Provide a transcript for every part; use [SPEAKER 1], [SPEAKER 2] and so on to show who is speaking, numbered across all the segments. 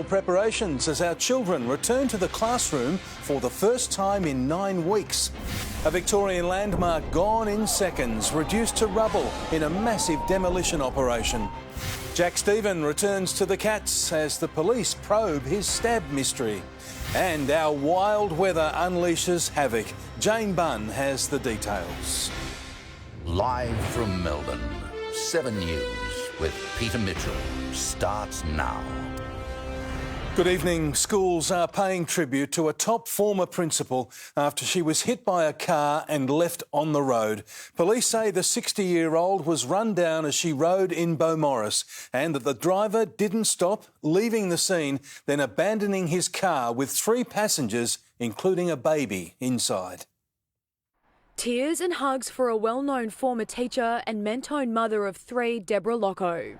[SPEAKER 1] Preparations as our children return to the classroom for the first time in 9 weeks. A Victorian landmark gone in seconds, reduced to rubble in a massive demolition operation. Jack Stephen returns to the Cats as the police probe his stab mystery. And our wild weather unleashes havoc. Jane Bunn has the details.
[SPEAKER 2] Live from Melbourne, 7 News with Peter Mitchell starts now.
[SPEAKER 1] Good evening. Schools are paying tribute to a top former principal after she was hit by a car and left on the road. Police say the 60-year-old was run down as she rode in Beaumaris and that the driver didn't stop, leaving the scene, then abandoning his car with 3 passengers, including a baby, inside.
[SPEAKER 3] Tears and hugs for a well-known former teacher and Mentone mother of 3, Deborah Locko.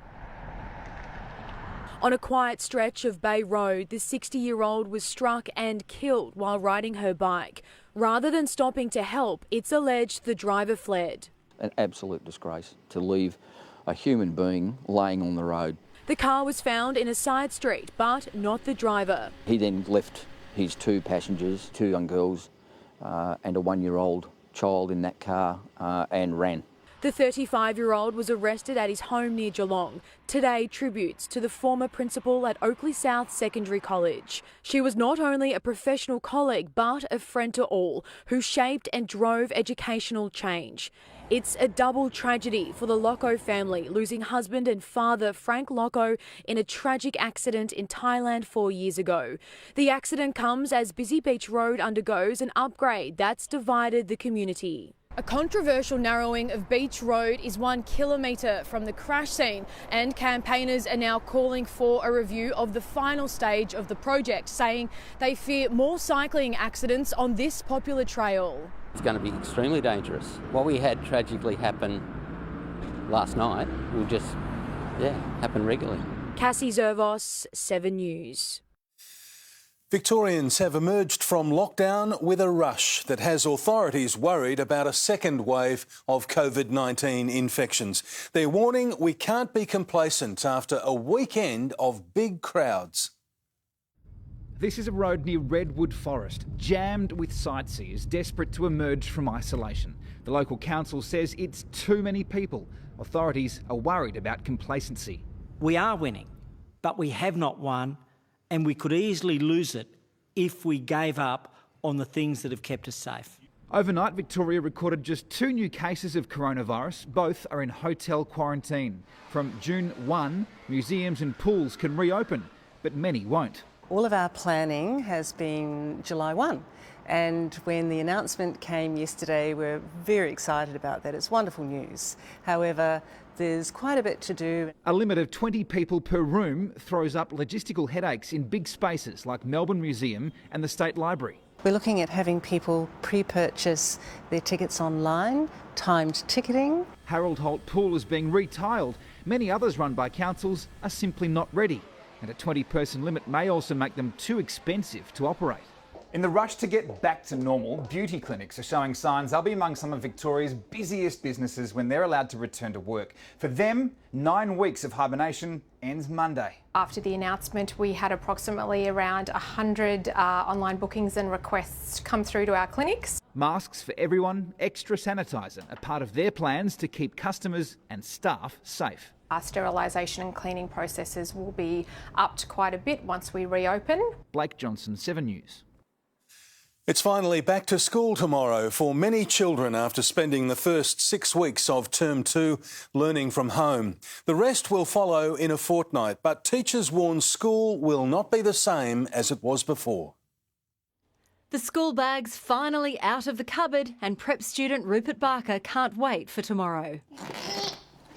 [SPEAKER 3] On a quiet stretch of Bay Road, the 60-year-old was struck and killed while riding her bike. Rather than stopping to help, it's alleged the driver fled.
[SPEAKER 4] An absolute disgrace to leave a human being laying on the road.
[SPEAKER 3] The car was found in a side street, but not the driver.
[SPEAKER 4] He then left his 2 passengers, 2 young girls and a 1-year-old child in that car and ran.
[SPEAKER 3] The 35-year-old was arrested at his home near Geelong. Today, tributes to the former principal at Oakley South Secondary College. She was not only a professional colleague, but a friend to all, who shaped and drove educational change. It's a double tragedy for the Locko family, losing husband and father Frank Locko in a tragic accident in Thailand 4 years ago. The accident comes as Busy Beach Road undergoes an upgrade that's divided the community. A controversial narrowing of Beach Road is 1 kilometre from the crash scene, and campaigners are now calling for a review of the final stage of the project, saying they fear more cycling accidents on this popular trail.
[SPEAKER 5] It's going to be extremely dangerous. What we had tragically happen last night will just, happen regularly.
[SPEAKER 3] Cassie Zervos, 7 News.
[SPEAKER 1] Victorians have emerged from lockdown with a rush that has authorities worried about a second wave of COVID-19 infections. They're warning we can't be complacent after a weekend of big crowds.
[SPEAKER 6] This is a road near Redwood Forest, jammed with sightseers desperate to emerge from isolation. The local council says it's too many people. Authorities are worried about complacency.
[SPEAKER 7] We are winning, but we have not won, and we could easily lose it if we gave up on the things that have kept us safe.
[SPEAKER 6] Overnight, Victoria recorded just 2 new cases of coronavirus. Both are in hotel quarantine. From June 1, museums and pools can reopen, but many won't.
[SPEAKER 8] All of our planning has been July 1. And when the announcement came yesterday, we're very excited about that. It's wonderful news. However, there's quite a bit to do.
[SPEAKER 6] A limit of 20 people per room throws up logistical headaches in big spaces like Melbourne Museum and the State Library.
[SPEAKER 8] We're looking at having people pre-purchase their tickets online, timed ticketing.
[SPEAKER 6] Harold Holt Pool is being retiled. Many others run by councils are simply not ready. And a 20-person limit may also make them too expensive to operate.
[SPEAKER 9] In the rush to get back to normal, beauty clinics are showing signs they'll be among some of Victoria's busiest businesses when they're allowed to return to work. For them, 9 weeks of hibernation ends Monday.
[SPEAKER 10] After the announcement, we had approximately around 100 online bookings and requests come through to our clinics.
[SPEAKER 6] Masks for everyone, extra sanitizer, are part of their plans to keep customers and staff safe.
[SPEAKER 10] Our sterilisation and cleaning processes will be upped quite a bit once we reopen.
[SPEAKER 6] Blake Johnson, 7 News.
[SPEAKER 1] It's finally back to school tomorrow for many children after spending the first 6 weeks of Term 2 learning from home. The rest will follow in a fortnight, but teachers warn school will not be the same as it was before.
[SPEAKER 11] The school bag's finally out of the cupboard and prep student Rupert Barker can't wait for tomorrow.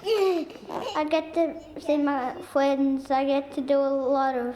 [SPEAKER 12] I get to see my friends, I get to do a lot of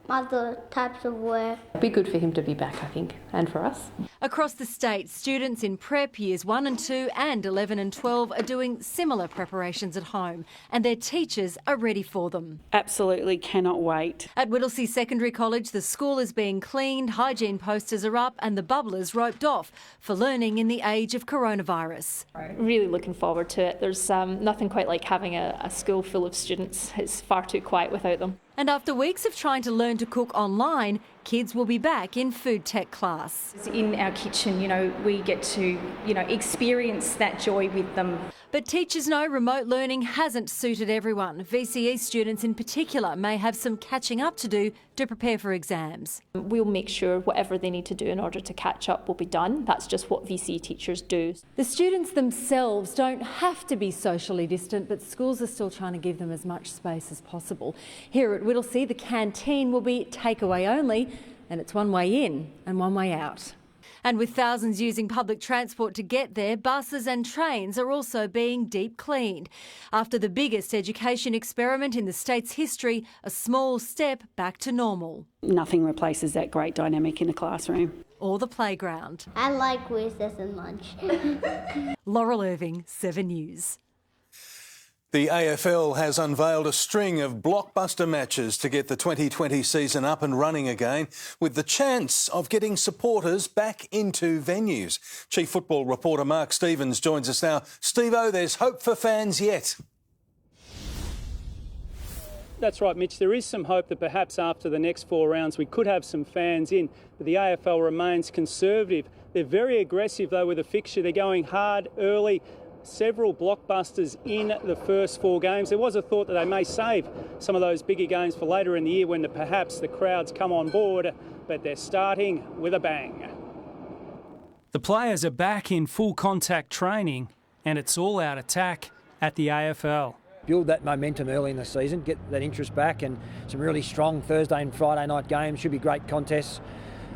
[SPEAKER 12] other types of work.
[SPEAKER 13] It'd be good for him to be back, I think, and for us.
[SPEAKER 11] Across the state, students in prep years 1 and 2 and 11 and 12 are doing similar preparations at home, and their teachers are ready for them.
[SPEAKER 13] Absolutely cannot wait.
[SPEAKER 11] At Whittlesea Secondary College, the school is being cleaned, hygiene posters are up and the bubblers roped off for learning in the age of coronavirus.
[SPEAKER 13] Really looking forward to it. There's nothing quite like having a school full of students. It's far too quiet without them.
[SPEAKER 11] And after weeks of trying to learn to cook online, kids will be back in food tech class.
[SPEAKER 14] In our kitchen, we get to, experience that joy with them.
[SPEAKER 11] But teachers know remote learning hasn't suited everyone. VCE students in particular may have some catching up to do to prepare for exams.
[SPEAKER 13] We'll make sure whatever they need to do in order to catch up will be done. That's just what VCE teachers do.
[SPEAKER 3] The students themselves don't have to be socially distant, but schools are still trying to give them as much space as possible. Here at Whittlesea, the canteen will be takeaway only, and it's one way in and one way out.
[SPEAKER 11] And with thousands using public transport to get there, buses and trains are also being deep cleaned. After the biggest education experiment in the state's history, a small step back to normal.
[SPEAKER 13] Nothing replaces that great dynamic in a classroom.
[SPEAKER 11] Or the playground.
[SPEAKER 12] I like recess and lunch.
[SPEAKER 11] Laurel Irving, 7 News.
[SPEAKER 1] The AFL has unveiled a string of blockbuster matches to get the 2020 season up and running again, with the chance of getting supporters back into venues. Chief Football reporter Mark Stevens joins us now. Steve-o, there's hope for fans yet.
[SPEAKER 15] That's right, Mitch. There is some hope that perhaps after the next 4 rounds we could have some fans in, but the AFL remains conservative. They're very aggressive, though, with the fixture. They're going hard early. Several blockbusters in the first 4 games. There was a thought that they may save some of those bigger games for later in the year when perhaps the crowds come on board, but they're starting with a bang.
[SPEAKER 16] The players are back in full contact training and it's all out attack at the AFL.
[SPEAKER 17] Build that momentum early in the season, get that interest back, and some really strong Thursday and Friday night games. Should be great contests,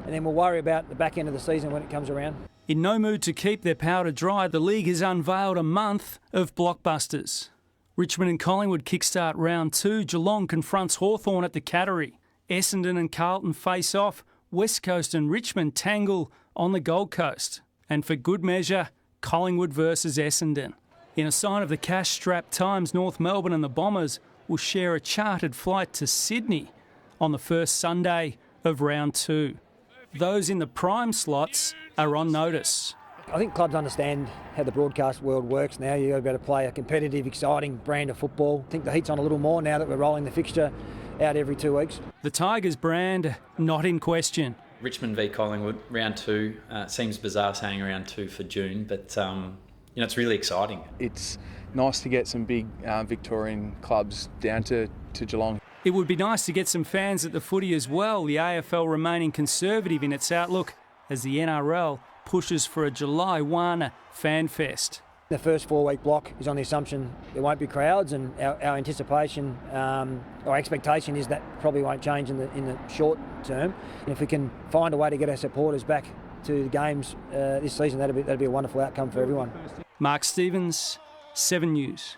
[SPEAKER 17] and then we'll worry about the back end of the season when it comes around.
[SPEAKER 16] In no mood to keep their powder dry, the league has unveiled a month of blockbusters. Richmond and Collingwood kickstart round 2. Geelong confronts Hawthorn at the Cattery. Essendon and Carlton face off. West Coast and Richmond tangle on the Gold Coast. And for good measure, Collingwood versus Essendon. In a sign of the cash-strapped times, North Melbourne and the Bombers will share a chartered flight to Sydney on the first Sunday of round 2. Those in the prime slots are on notice.
[SPEAKER 17] I think clubs understand how the broadcast world works now. You've got to be able to play a competitive, exciting brand of football. I think the heat's on a little more now that we're rolling the fixture out every 2 weeks.
[SPEAKER 16] The Tigers brand not in question.
[SPEAKER 18] Richmond v Collingwood, round 2. Seems bizarre saying round 2 for June, but it's really exciting.
[SPEAKER 19] It's nice to get some big Victorian clubs down to Geelong.
[SPEAKER 16] It would be nice to get some fans at the footy as well, the AFL remaining conservative in its outlook as the NRL pushes for a July 1 fan fest.
[SPEAKER 17] The first 4-week block is on the assumption there won't be crowds, and our anticipation or expectation is that probably won't change in the short term. And if we can find a way to get our supporters back to the games this season, that'd be a wonderful outcome for everyone.
[SPEAKER 16] Mark Stevens, 7 News.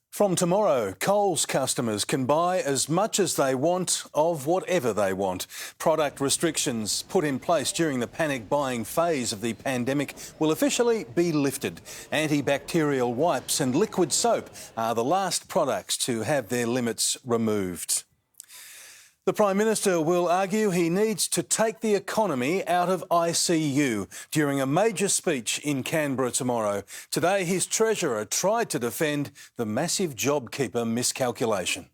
[SPEAKER 1] From tomorrow, Coles customers can buy as much as they want of whatever they want. Product restrictions put in place during the panic buying phase of the pandemic will officially be lifted. Antibacterial wipes and liquid soap are the last products to have their limits removed. The Prime Minister will argue he needs to take the economy out of ICU during a major speech in Canberra tomorrow. Today, his Treasurer tried to defend the massive JobKeeper miscalculation.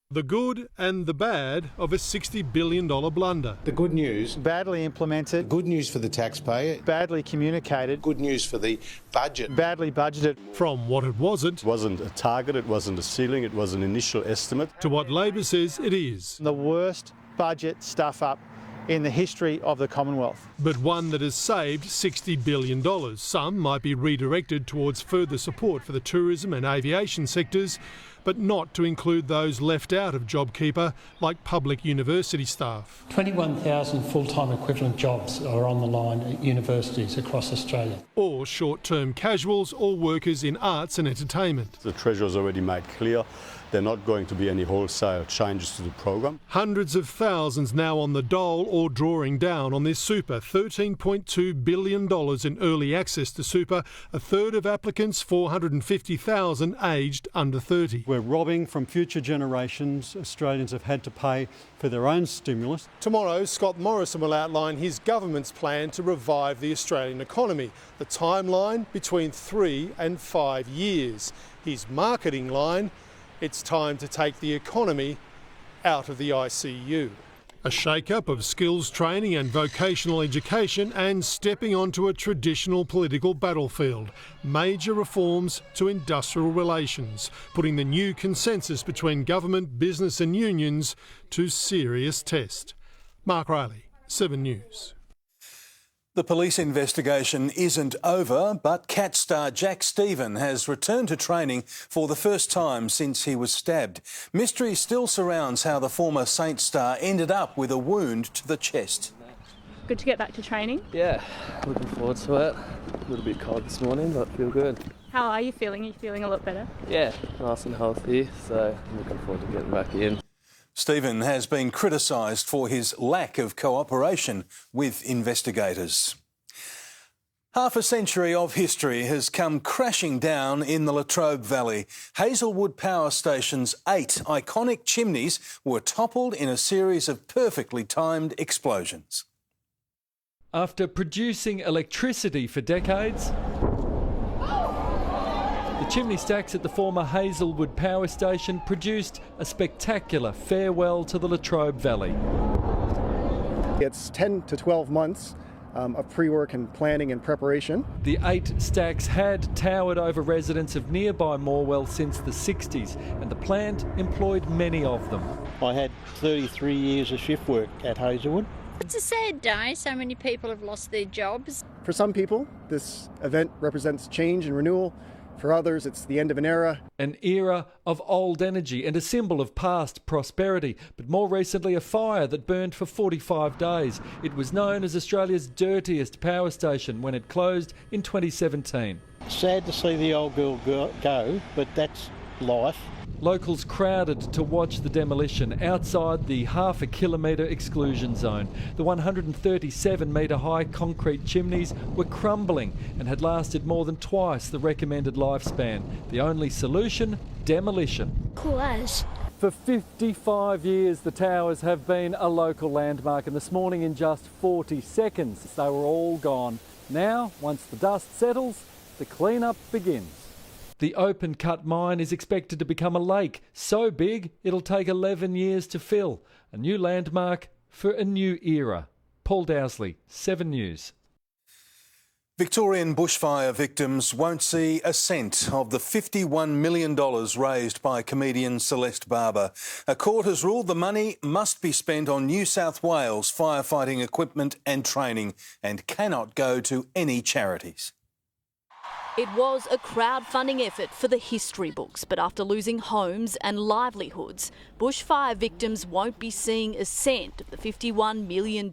[SPEAKER 20] The good and the bad of a $60 billion blunder.
[SPEAKER 21] The good news, badly implemented. Good news for the taxpayer. Badly communicated. Good news for the budget. Badly budgeted.
[SPEAKER 20] From what it wasn't.
[SPEAKER 22] It wasn't a target, it wasn't a ceiling, it was an initial estimate.
[SPEAKER 20] To what Labor says it is.
[SPEAKER 21] The worst budget stuff-up in the history of the Commonwealth.
[SPEAKER 20] But one that has saved $60 billion. Some might be redirected towards further support for the tourism and aviation sectors, but not to include those left out of JobKeeper, like public university staff.
[SPEAKER 23] 21,000 full-time equivalent jobs are on the line at universities across Australia.
[SPEAKER 20] Or short-term casuals or workers in arts and entertainment.
[SPEAKER 22] The Treasurer's already made clear there are not going to be any wholesale changes to the program.
[SPEAKER 20] Hundreds of thousands now on the dole or drawing down on their super. $13.2 billion in early access to super. A third of applicants, 450,000, aged under 30.
[SPEAKER 24] We're robbing from future generations. Australians have had to pay for their own stimulus.
[SPEAKER 20] Tomorrow, Scott Morrison will outline his government's plan to revive the Australian economy. The timeline between 3 and 5 years. His marketing line, it's time to take the economy out of the ICU. A shake-up of skills training and vocational education and stepping onto a traditional political battlefield. Major reforms to industrial relations, putting the new consensus between government, business and unions to serious test. Mark Riley, 7 News.
[SPEAKER 1] The police investigation isn't over, but Cat star Jack Stephen has returned to training for the first time since he was stabbed. Mystery still surrounds how the former Saints star ended up with a wound to the chest.
[SPEAKER 2] Good to get back to training?
[SPEAKER 4] Yeah, looking forward to it. A little bit cold this morning, but feel good.
[SPEAKER 2] How are you feeling? Are you feeling a lot better?
[SPEAKER 4] Yeah, nice and healthy, so I'm looking forward to getting back in.
[SPEAKER 1] Stephen has been criticised for his lack of cooperation with investigators. Half a century of history has come crashing down in the Latrobe Valley. Hazelwood Power Station's 8 iconic chimneys were toppled in a series of perfectly timed explosions.
[SPEAKER 5] After producing electricity for decades, the chimney stacks at the former Hazelwood Power Station produced a spectacular farewell to the Latrobe Valley.
[SPEAKER 7] It's 10 to 12 months of pre-work and planning and preparation.
[SPEAKER 5] The 8 stacks had towered over residents of nearby Morwell since the 60s, and the plant employed many of them.
[SPEAKER 25] I had 33 years of shift work at Hazelwood.
[SPEAKER 26] It's a sad day. So many people have lost their jobs.
[SPEAKER 7] For some people, this event represents change and renewal. For others, it's the end of an era.
[SPEAKER 5] An era of old energy and a symbol of past prosperity, but more recently a fire that burned for 45 days. It was known as Australia's dirtiest power station when it closed in 2017.
[SPEAKER 25] Sad to see the old girl go, but that's life.
[SPEAKER 5] Locals crowded to watch the demolition outside the half-a kilometre exclusion zone. The 137-metre high concrete chimneys were crumbling and had lasted more than twice the recommended lifespan. The only solution? Demolition.
[SPEAKER 12] Cool as.
[SPEAKER 5] For 55 years the towers have been a local landmark, and this morning in just 40 seconds they were all gone. Now, once the dust settles, the clean-up begins. The open-cut mine is expected to become a lake, so big it'll take 11 years to fill. A new landmark for a new era. Paul Dowsley, 7 News.
[SPEAKER 1] Victorian bushfire victims won't see a cent of the $51 million raised by comedian Celeste Barber. A court has ruled the money must be spent on New South Wales firefighting equipment and training and cannot go to any charities.
[SPEAKER 27] It was a crowdfunding effort for the history books, but after losing homes and livelihoods, bushfire victims won't be seeing a cent of the $51 million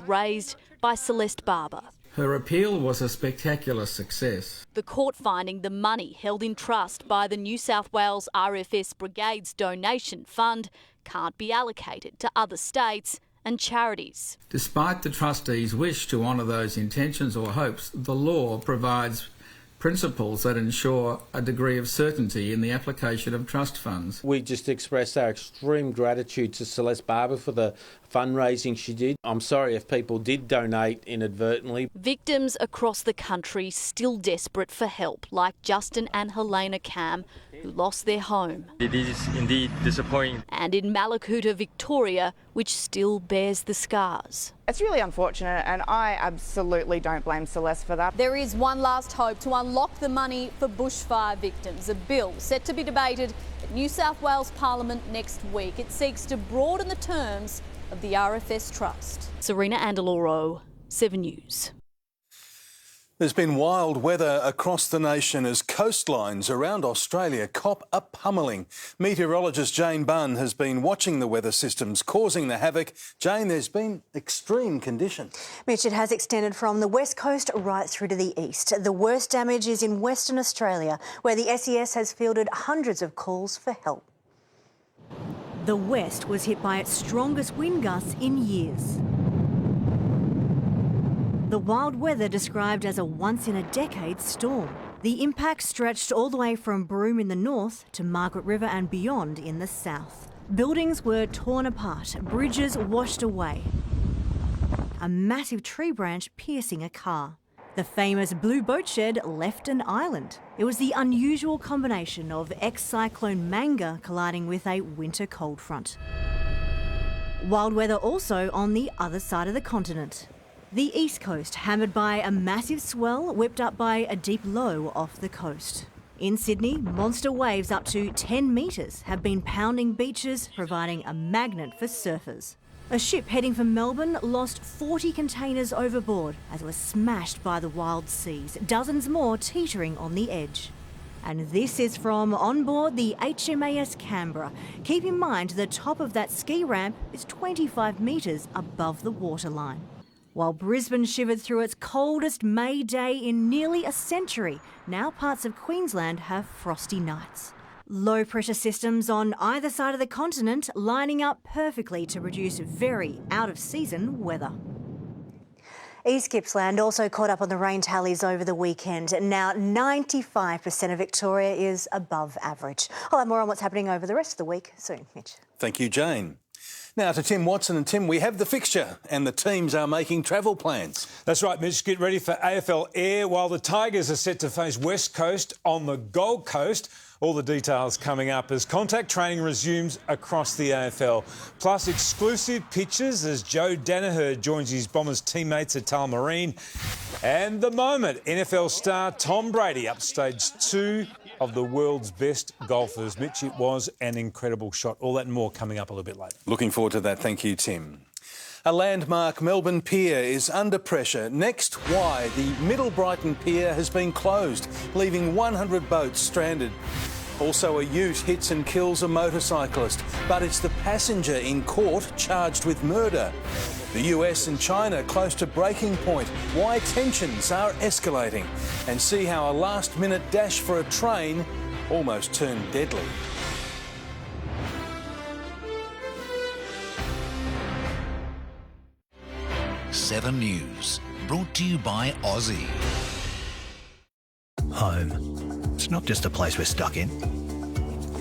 [SPEAKER 27] raised by Celeste Barber.
[SPEAKER 28] Her appeal was a spectacular success.
[SPEAKER 27] The court finding the money held in trust by the New South Wales RFS Brigade's donation fund can't be allocated to other states and charities.
[SPEAKER 28] Despite the trustees' wish to honour those intentions or hopes, the law provides principles that ensure a degree of certainty in the application of trust funds.
[SPEAKER 29] We just express our extreme gratitude to Celeste Barber for the fundraising she did. I'm sorry if people did donate inadvertently.
[SPEAKER 27] Victims across the country still desperate for help, like Justin and Helena Cam, who lost their home.
[SPEAKER 30] It is indeed disappointing.
[SPEAKER 27] And in Mallacoota, Victoria, which still bears the scars.
[SPEAKER 31] It's really unfortunate, and I absolutely don't blame Celeste for that.
[SPEAKER 27] There is one last hope to unlock the money for bushfire victims. A bill set to be debated at New South Wales Parliament next week. It seeks to broaden the terms of the RFS Trust. Serena Andaloro, 7 News.
[SPEAKER 1] There's been wild weather across the nation as coastlines around Australia cop a pummelling. Meteorologist Jane Bunn has been watching the weather systems causing the havoc. Jane, there's been extreme conditions.
[SPEAKER 32] Mitch, it has extended from the west coast right through to the east. The worst damage is in Western Australia, where the SES has fielded hundreds of calls for help.
[SPEAKER 11] The west was hit by its strongest wind gusts in years. The wild weather described as a once-in-a-decade storm. The impact stretched all the way from Broome in the north to Margaret River and beyond in the south. Buildings were torn apart, bridges washed away. A massive tree branch piercing a car.
[SPEAKER 32] The famous blue boat shed left an island. It was the unusual combination of ex-cyclone Manga colliding with a winter cold front. Wild weather also on the other side of the continent. The east coast hammered by a massive swell whipped up by a deep low off the coast. In Sydney, monster waves up to 10 metres have been pounding beaches, providing a magnet for surfers. A ship heading for Melbourne lost 40 containers overboard as it was smashed by the wild seas, dozens more teetering on the edge. And this is from on board the HMAS Canberra. Keep in mind the top of that ski ramp is 25 metres above the waterline. While Brisbane shivered through its coldest May day in nearly a century, now parts of Queensland have frosty nights. Low pressure systems on either side of the continent lining up perfectly to produce very out-of-season weather. East Gippsland also caught up on the rain tallies over the weekend. Now 95% of Victoria is above average. I'll have more on what's happening over the rest of the week soon. Mitch.
[SPEAKER 1] Thank you, Jane. Now to Tim Watson. And Tim, we have the fixture and the teams are making travel plans.
[SPEAKER 3] That's right, Mitch. Get ready for AFL Air while the Tigers are set to face West Coast on the Gold Coast. All the details coming up as contact training resumes across the AFL. Plus exclusive pictures as Joe Danaher joins his Bombers teammates at Tullamarine. And the moment, NFL star Tom Brady up stage 2 of the world's best golfers. Mitch, it was an incredible shot. All that and more coming up a little bit later.
[SPEAKER 1] Looking forward to that. Thank you, Tim. A landmark Melbourne pier is under pressure. Next, why the Middle Brighton pier has been closed, leaving 100 boats stranded. Also, a ute hits and kills a motorcyclist, but it's the passenger in court charged with murder. The US and China close to breaking point. Why tensions are escalating. And see how a last-minute dash for a train almost turned deadly.
[SPEAKER 6] Seven News, brought to you by Aussie.
[SPEAKER 8] Home. It's not just a place we're stuck in.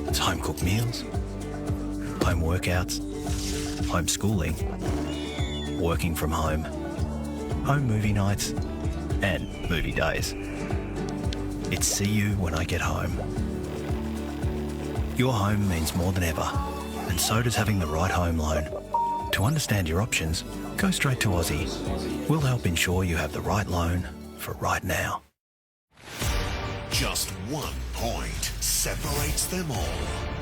[SPEAKER 8] It's home-cooked meals, home workouts, home schooling, working from home, home movie nights, and movie days. It's see you when I get home. Your home means more than ever, and so does having the right home loan. To understand your options, go straight to Aussie. We'll help ensure you have the right loan for right now.
[SPEAKER 9] Just 1 point separates them all.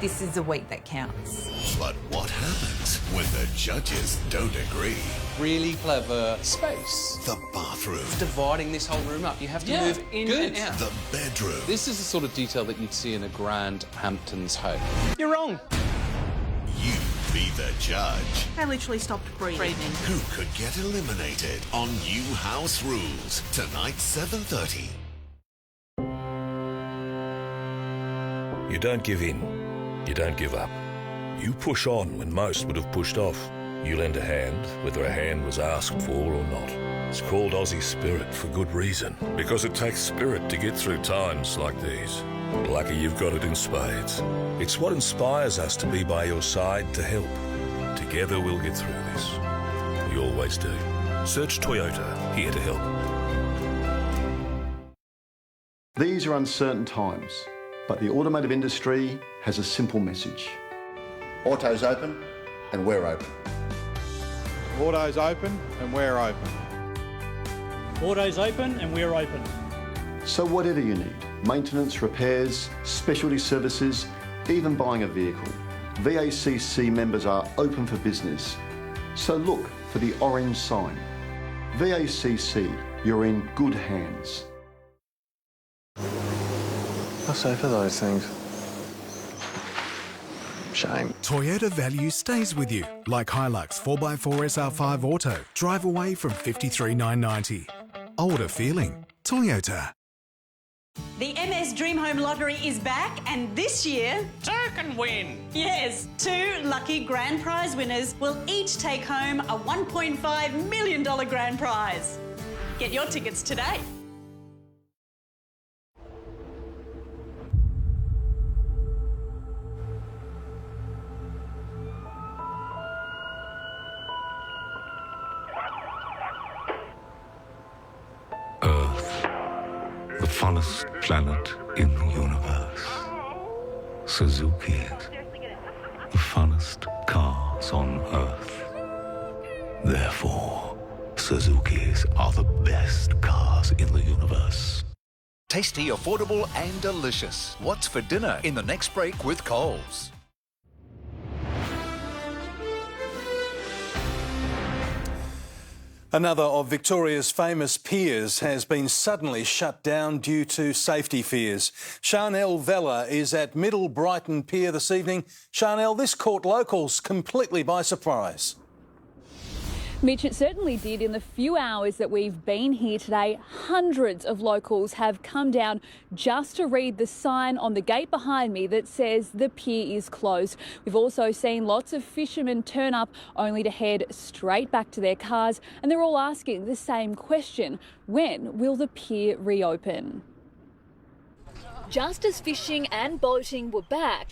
[SPEAKER 10] This is a week that counts.
[SPEAKER 9] But what happens when the judges don't agree?
[SPEAKER 13] Really clever space.
[SPEAKER 9] The bathroom.
[SPEAKER 13] Dividing this whole room up. You have to move in and out.
[SPEAKER 9] The bedroom.
[SPEAKER 13] This is the sort of detail that you'd see in a grand Hamptons home. You're wrong.
[SPEAKER 9] You be the judge.
[SPEAKER 10] I literally stopped breathing.
[SPEAKER 9] Who could get eliminated on New House Rules? Tonight, 7:30.
[SPEAKER 14] You don't give in. You don't give up. You push on when most would have pushed off. You lend a hand, whether a hand was asked for or not. It's called Aussie Spirit for good reason, because it takes spirit to get through times like these. Lucky you've got it in spades. It's what inspires us to be by your side to help. Together we'll get through this. We always do. Search Toyota, here to help.
[SPEAKER 15] These are uncertain times, but the automotive industry has a simple message.
[SPEAKER 16] Auto's open and we're open.
[SPEAKER 21] Auto's open and we're open.
[SPEAKER 23] Auto's open and we're open.
[SPEAKER 15] So whatever you need, maintenance, repairs, specialty services, even buying a vehicle, VACC members are open for business. So look for the orange sign. VACC, you're in good hands.
[SPEAKER 17] How safe are those things? Shame.
[SPEAKER 18] Toyota value stays with you, like Hilux 4x4 SR5 Auto. Drive away from $53,990. Older feeling. Toyota.
[SPEAKER 19] The MS Dream Home Lottery is back, and this year...
[SPEAKER 33] Two can win!
[SPEAKER 19] Yes, 2 lucky grand prize winners will each take home a $1.5 million grand prize. Get your tickets today.
[SPEAKER 14] Earth.
[SPEAKER 2] funnest planet in the universe. Suzuki's. The funnest cars on Earth. Therefore, Suzuki's are the best cars in the universe.
[SPEAKER 6] Tasty, affordable and delicious. What's for dinner in the next break with Coles?
[SPEAKER 1] Another of Victoria's famous piers has been suddenly shut down due to safety fears. Charnel Vella is at Middle Brighton Pier this evening. Charnel, this caught locals completely by surprise.
[SPEAKER 4] Mitch, it certainly did. In the few hours that we've been here today, hundreds of locals have come down just to read the sign on the gate behind me that says the pier is closed. We've also seen lots of fishermen turn up only to head straight back to their cars, and they're all asking the same question: when will the pier reopen? Just as fishing and boating were back,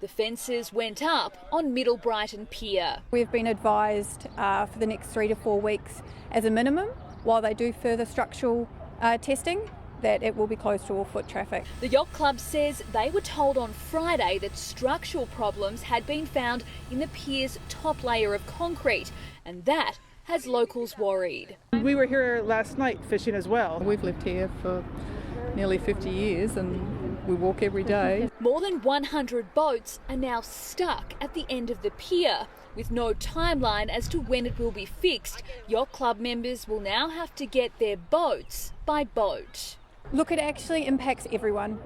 [SPEAKER 4] the fences went up on Middle Brighton Pier.
[SPEAKER 5] We've been advised for the next 3 to 4 weeks as a minimum, while they do further structural testing, that it will be closed to all foot traffic.
[SPEAKER 4] The Yacht Club says they were told on Friday that structural problems had been found in the pier's top layer of concrete, and that has locals worried.
[SPEAKER 7] We were here last night fishing as well.
[SPEAKER 5] We've lived here for nearly 50 years and we walk every day.
[SPEAKER 4] More than 100 boats are now stuck at the end of the pier. With no timeline as to when it will be fixed, Yacht Club members will now have to get their boats by boat.
[SPEAKER 5] Look, it actually impacts everyone.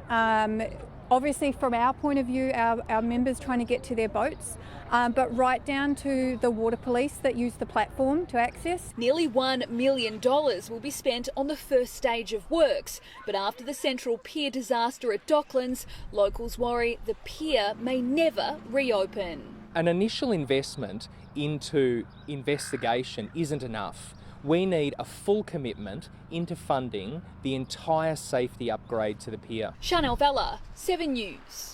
[SPEAKER 5] Obviously, from our point of view, our members trying to get to their boats, but right down to the water police that use the platform to access.
[SPEAKER 4] Nearly $1 million will be spent on the first stage of works, but after the Central Pier disaster at Docklands, locals worry the pier may never reopen.
[SPEAKER 12] An initial investment into investigation isn't enough. We need a full commitment into funding the entire safety upgrade to the pier.
[SPEAKER 4] Chanel Vella, 7 News.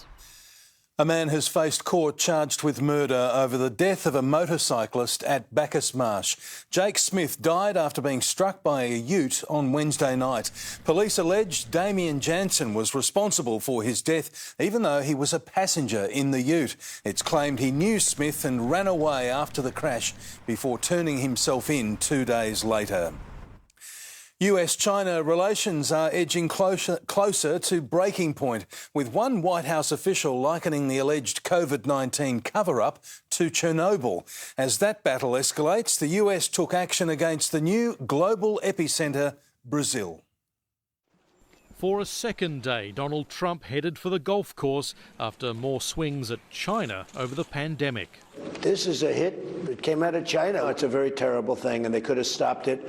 [SPEAKER 1] A man has faced court charged with murder over the death of a motorcyclist at Bacchus Marsh. Jake Smith died after being struck by a ute on Wednesday night. Police allege Damien Jansen was responsible for his death, even though he was a passenger in the ute. It's claimed he knew Smith and ran away after the crash before turning himself in 2 days later. US-China relations are edging closer to breaking point, with one White House official likening the alleged COVID-19 cover-up to Chernobyl. As that battle escalates, the US took action against the new global epicentre, Brazil.
[SPEAKER 20] For a second day, Donald Trump headed for the golf course after more swings at China over the pandemic.
[SPEAKER 22] This is a hit. It came out of China. It's a very terrible thing, and they could have stopped it.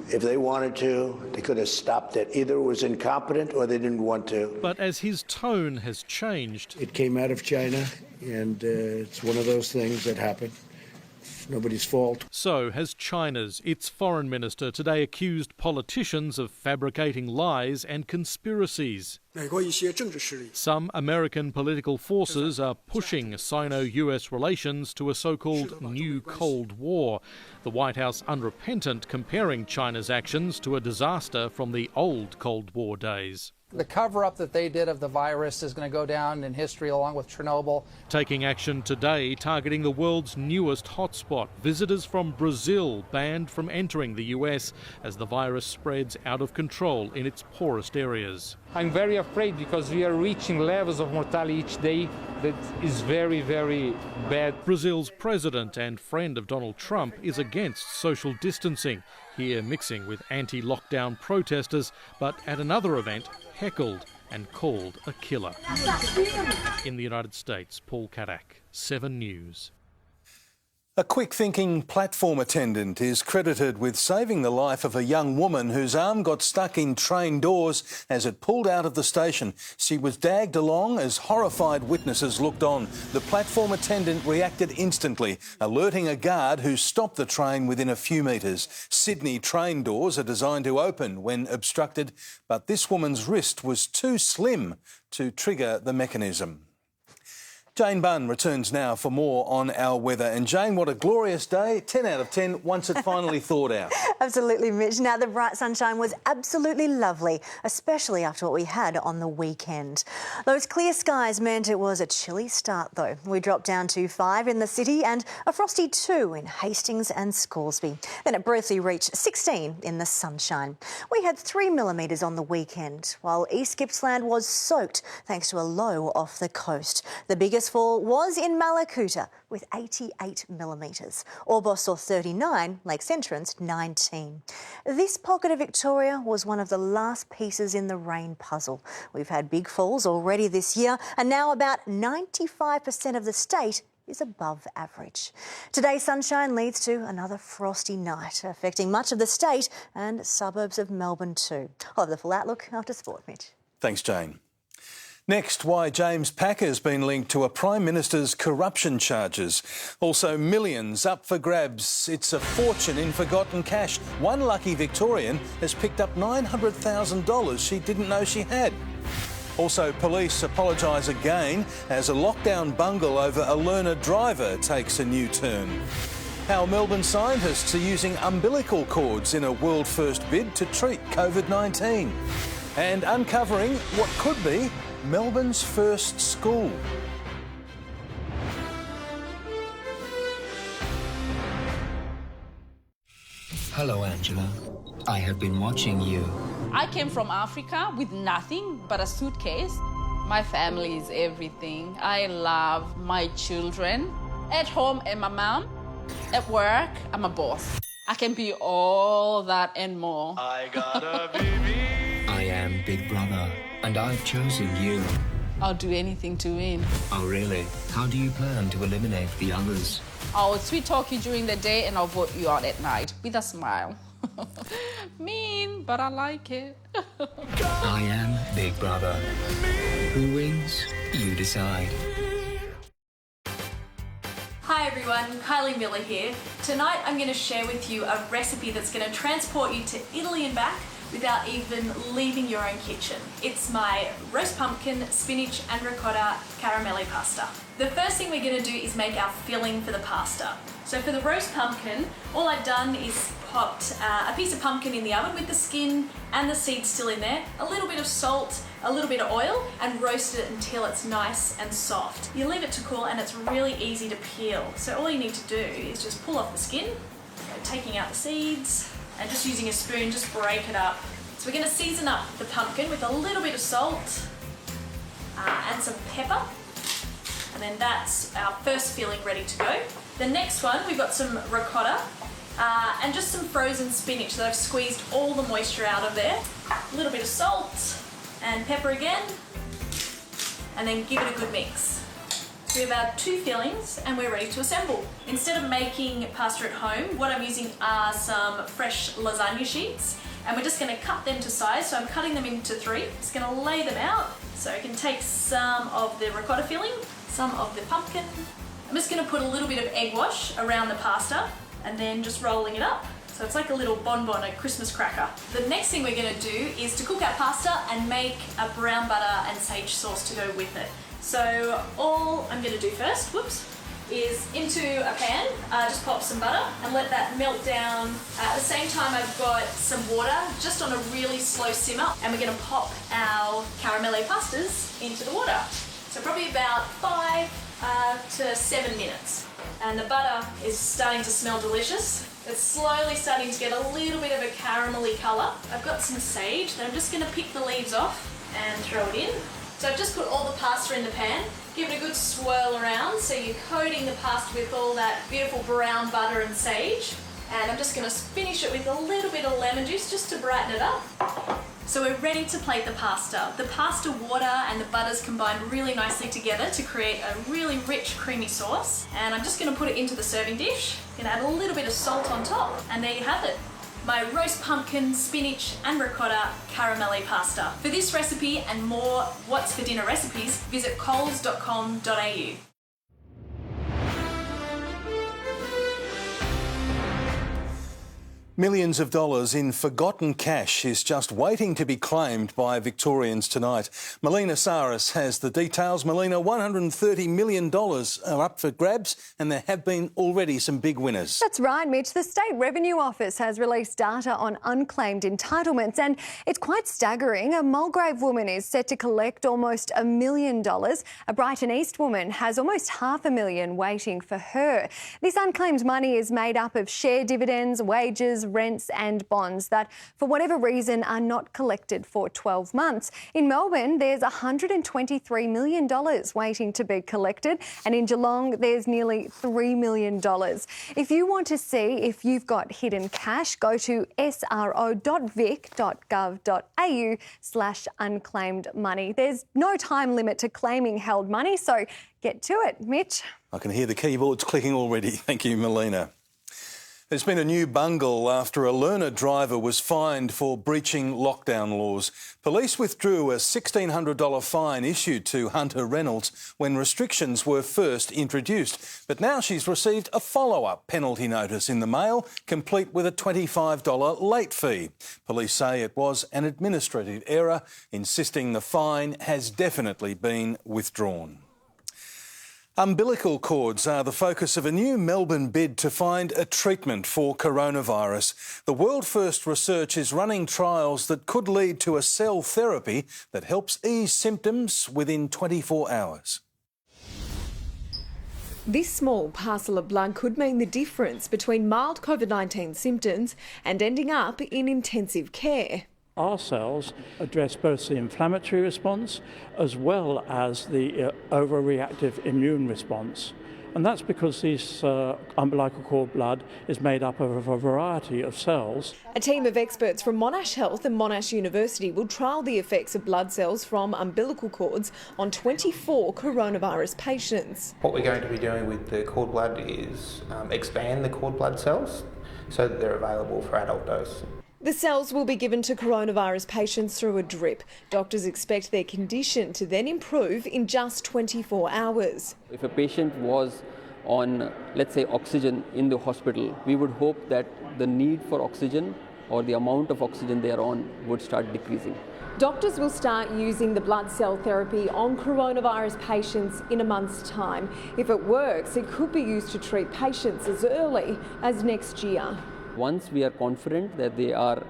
[SPEAKER 22] If they wanted to, they could have stopped it. Either it was incompetent or they didn't want to.
[SPEAKER 20] But as his tone has changed...
[SPEAKER 22] It came out of China, and it's one of those things that happen. It's nobody's fault.
[SPEAKER 20] So has China's. Its foreign minister today accused politicians of fabricating lies and conspiracies. Some American political forces are pushing Sino-US relations to a so-called new Cold War. The White House unrepentant, comparing China's actions to a disaster from the old Cold War days.
[SPEAKER 24] The cover-up that they did of the virus is going to go down in history along with Chernobyl.
[SPEAKER 20] Taking action today, targeting the world's newest hotspot. Visitors from Brazil banned from entering the US as the virus spreads out of control in its poorest areas.
[SPEAKER 25] I'm very afraid because we are reaching levels of mortality each day that is very, very bad.
[SPEAKER 20] Brazil's president and friend of Donald Trump is against social distancing, here mixing with anti-lockdown protesters, but at another event heckled and called a killer. In the United States, Paul Kadak, 7 News.
[SPEAKER 1] A quick-thinking platform attendant is credited with saving the life of a young woman whose arm got stuck in train doors as it pulled out of the station. She was dragged along as horrified witnesses looked on. The platform attendant reacted instantly, alerting a guard who stopped the train within a few metres. Sydney train doors are designed to open when obstructed, but this woman's wrist was too slim to trigger the mechanism. Jane Bunn returns now for more on our weather. And Jane, what a glorious day. 10 out of 10 once it finally thawed out.
[SPEAKER 3] Absolutely, Mitch. Now, the bright sunshine was absolutely lovely, especially after what we had on the weekend. Those clear skies meant it was a chilly start, though. We dropped down to 5 in the city and a frosty 2 in Hastings and Scoresby. Then it briefly reached 16 in the sunshine. We had 3 millimetres on the weekend, while East Gippsland was soaked thanks to a low off the coast. The biggest fall was in Mallacoota with 88 millimetres. Orbost saw 39, Lakes Entrance 19. This pocket of Victoria was one of the last pieces in the rain puzzle. We've had big falls already this year and now about 95% of the state is above average. Today's sunshine leads to another frosty night, affecting much of the state and suburbs of Melbourne too. I'll have the full outlook after sport, Mitch.
[SPEAKER 1] Thanks, Jane. Next, why James Packer's been linked to a Prime Minister's corruption charges. Also, millions up for grabs. It's a fortune in forgotten cash. One lucky Victorian has picked up $900,000 she didn't know she had. Also, police apologise again as a lockdown bungle over a learner driver takes a new turn. How Melbourne scientists are using umbilical cords in a world-first bid to treat COVID-19. And uncovering what could be Melbourne's first school.
[SPEAKER 8] Hello, Angela. I have been watching you.
[SPEAKER 10] I came from Africa with nothing but a suitcase. My family is everything. I love my children. At home, I'm a mom. At work, I'm a boss. I can be all that and more.
[SPEAKER 8] I got a baby. I am Big Brother, and I've chosen you.
[SPEAKER 10] I'll do anything to win.
[SPEAKER 8] Oh, really? How do you plan to eliminate the others?
[SPEAKER 10] I'll sweet talk you during the day and I'll vote you out at night with a smile. Mean, but I like it.
[SPEAKER 8] I am Big Brother. Who wins? You decide.
[SPEAKER 4] Hi everyone, Kylie Miller here. Tonight I'm going to share with you a recipe that's going to transport you to Italy and back without even leaving your own kitchen. It's my roast pumpkin, spinach and ricotta caramelli pasta. The first thing we're going to do is make our filling for the pasta. So for the roast pumpkin, all I've done is popped a piece of pumpkin in the oven with the skin and the seeds still in there, a little bit of salt, a little bit of oil, and roasted it until it's nice and soft. You leave it to cool and it's really easy to peel. So all you need to do is just pull off the skin, taking out the seeds, and just using a spoon, just break it up. So we're going to season up the pumpkin with a little bit of salt and some pepper. And then that's our first filling ready to go. The next one, we've got some ricotta and just some frozen spinach that I've squeezed all the moisture out of there. A little bit of salt and pepper again, and then give it a good mix. So we have our 2 fillings and we're ready to assemble. Instead of making pasta at home, what I'm using are some fresh lasagna sheets, and we're just going to cut them to size. So I'm cutting them into 3. Just going to lay them out so I can take some of the ricotta filling, some of the pumpkin. I'm just going to put a little bit of egg wash around the pasta and then just rolling it up. So it's like a little bonbon, a Christmas cracker. The next thing we're going to do is to cook our pasta and make a brown butter and sage sauce to go with it. So all I'm going to do first, is into a pan, just pop some butter and let that melt down. At the same time I've got some water just on a really slow simmer, and we're going to pop our caramelli pastas into the water. So probably about 5 to 7 minutes. And the butter is starting to smell delicious. It's slowly starting to get a little bit of a caramelly colour. I've got some sage that I'm just going to pick the leaves off and throw it in. So I've just put all the pasta in the pan, give it a good swirl around so you're coating the pasta with all that beautiful brown butter and sage. And I'm just going to finish it with a little bit of lemon juice just to brighten it up. So we're ready to plate the pasta. The pasta water and the butters combined really nicely together to create a really rich, creamy sauce. And I'm just going to put it into the serving dish. I'm going to add a little bit of salt on top, and there you have it. My roast pumpkin, spinach and ricotta caramelli pasta. For this recipe and more What's for Dinner recipes, visit coles.com.au.
[SPEAKER 1] Millions of dollars in forgotten cash is just waiting to be claimed by Victorians tonight. Melina Saris has the details. Melina, $130 million are up for grabs, and there have been already some big winners.
[SPEAKER 9] That's right, Mitch. The State Revenue Office has released data on unclaimed entitlements, and it's quite staggering. A Mulgrave woman is set to collect almost $1 million. A Brighton East woman has almost $500,000 waiting for her. This unclaimed money is made up of share dividends, wages, rents and bonds that, for whatever reason, are not collected for 12 months. In Melbourne, there's $123 million waiting to be collected, and in Geelong, there's nearly $3 million. If you want to see if you've got hidden cash, go to sro.vic.gov.au/unclaimed money. There's no time limit to claiming held money, so get to it, Mitch.
[SPEAKER 1] I can hear the keyboards clicking already. Thank you, Melina. There's been a new bungle after a learner driver was fined for breaching lockdown laws. Police withdrew a $1,600 fine issued to Hunter Reynolds when restrictions were first introduced. But now she's received a follow-up penalty notice in the mail, complete with a $25 late fee. Police say it was an administrative error, insisting the fine has definitely been withdrawn. Umbilical cords are the focus of a new Melbourne bid to find a treatment for coronavirus. The world-first research is running trials that could lead to a cell therapy that helps ease symptoms within 24 hours.
[SPEAKER 11] This small parcel of blood could mean the difference between mild COVID-19 symptoms and ending up in intensive care.
[SPEAKER 23] Our cells address both the inflammatory response as well as the overreactive immune response. And that's because this umbilical cord blood is made up of a variety of cells.
[SPEAKER 11] A team of experts from Monash Health and Monash University will trial the effects of blood cells from umbilical cords on 24 coronavirus patients.
[SPEAKER 13] What we're going to be doing with the cord blood is expand the cord blood cells so that they're available for adult dose.
[SPEAKER 11] The cells will be given to coronavirus patients through a drip. Doctors expect their condition to then improve in just 24 hours.
[SPEAKER 16] If a patient was on, let's say, oxygen in the hospital, we would hope that the need for oxygen or the amount of oxygen they are on would start decreasing.
[SPEAKER 11] Doctors will start using the blood cell therapy on coronavirus patients in a month's time. If it works, it could be used to treat patients as early as next year.
[SPEAKER 16] Once we are confident that they are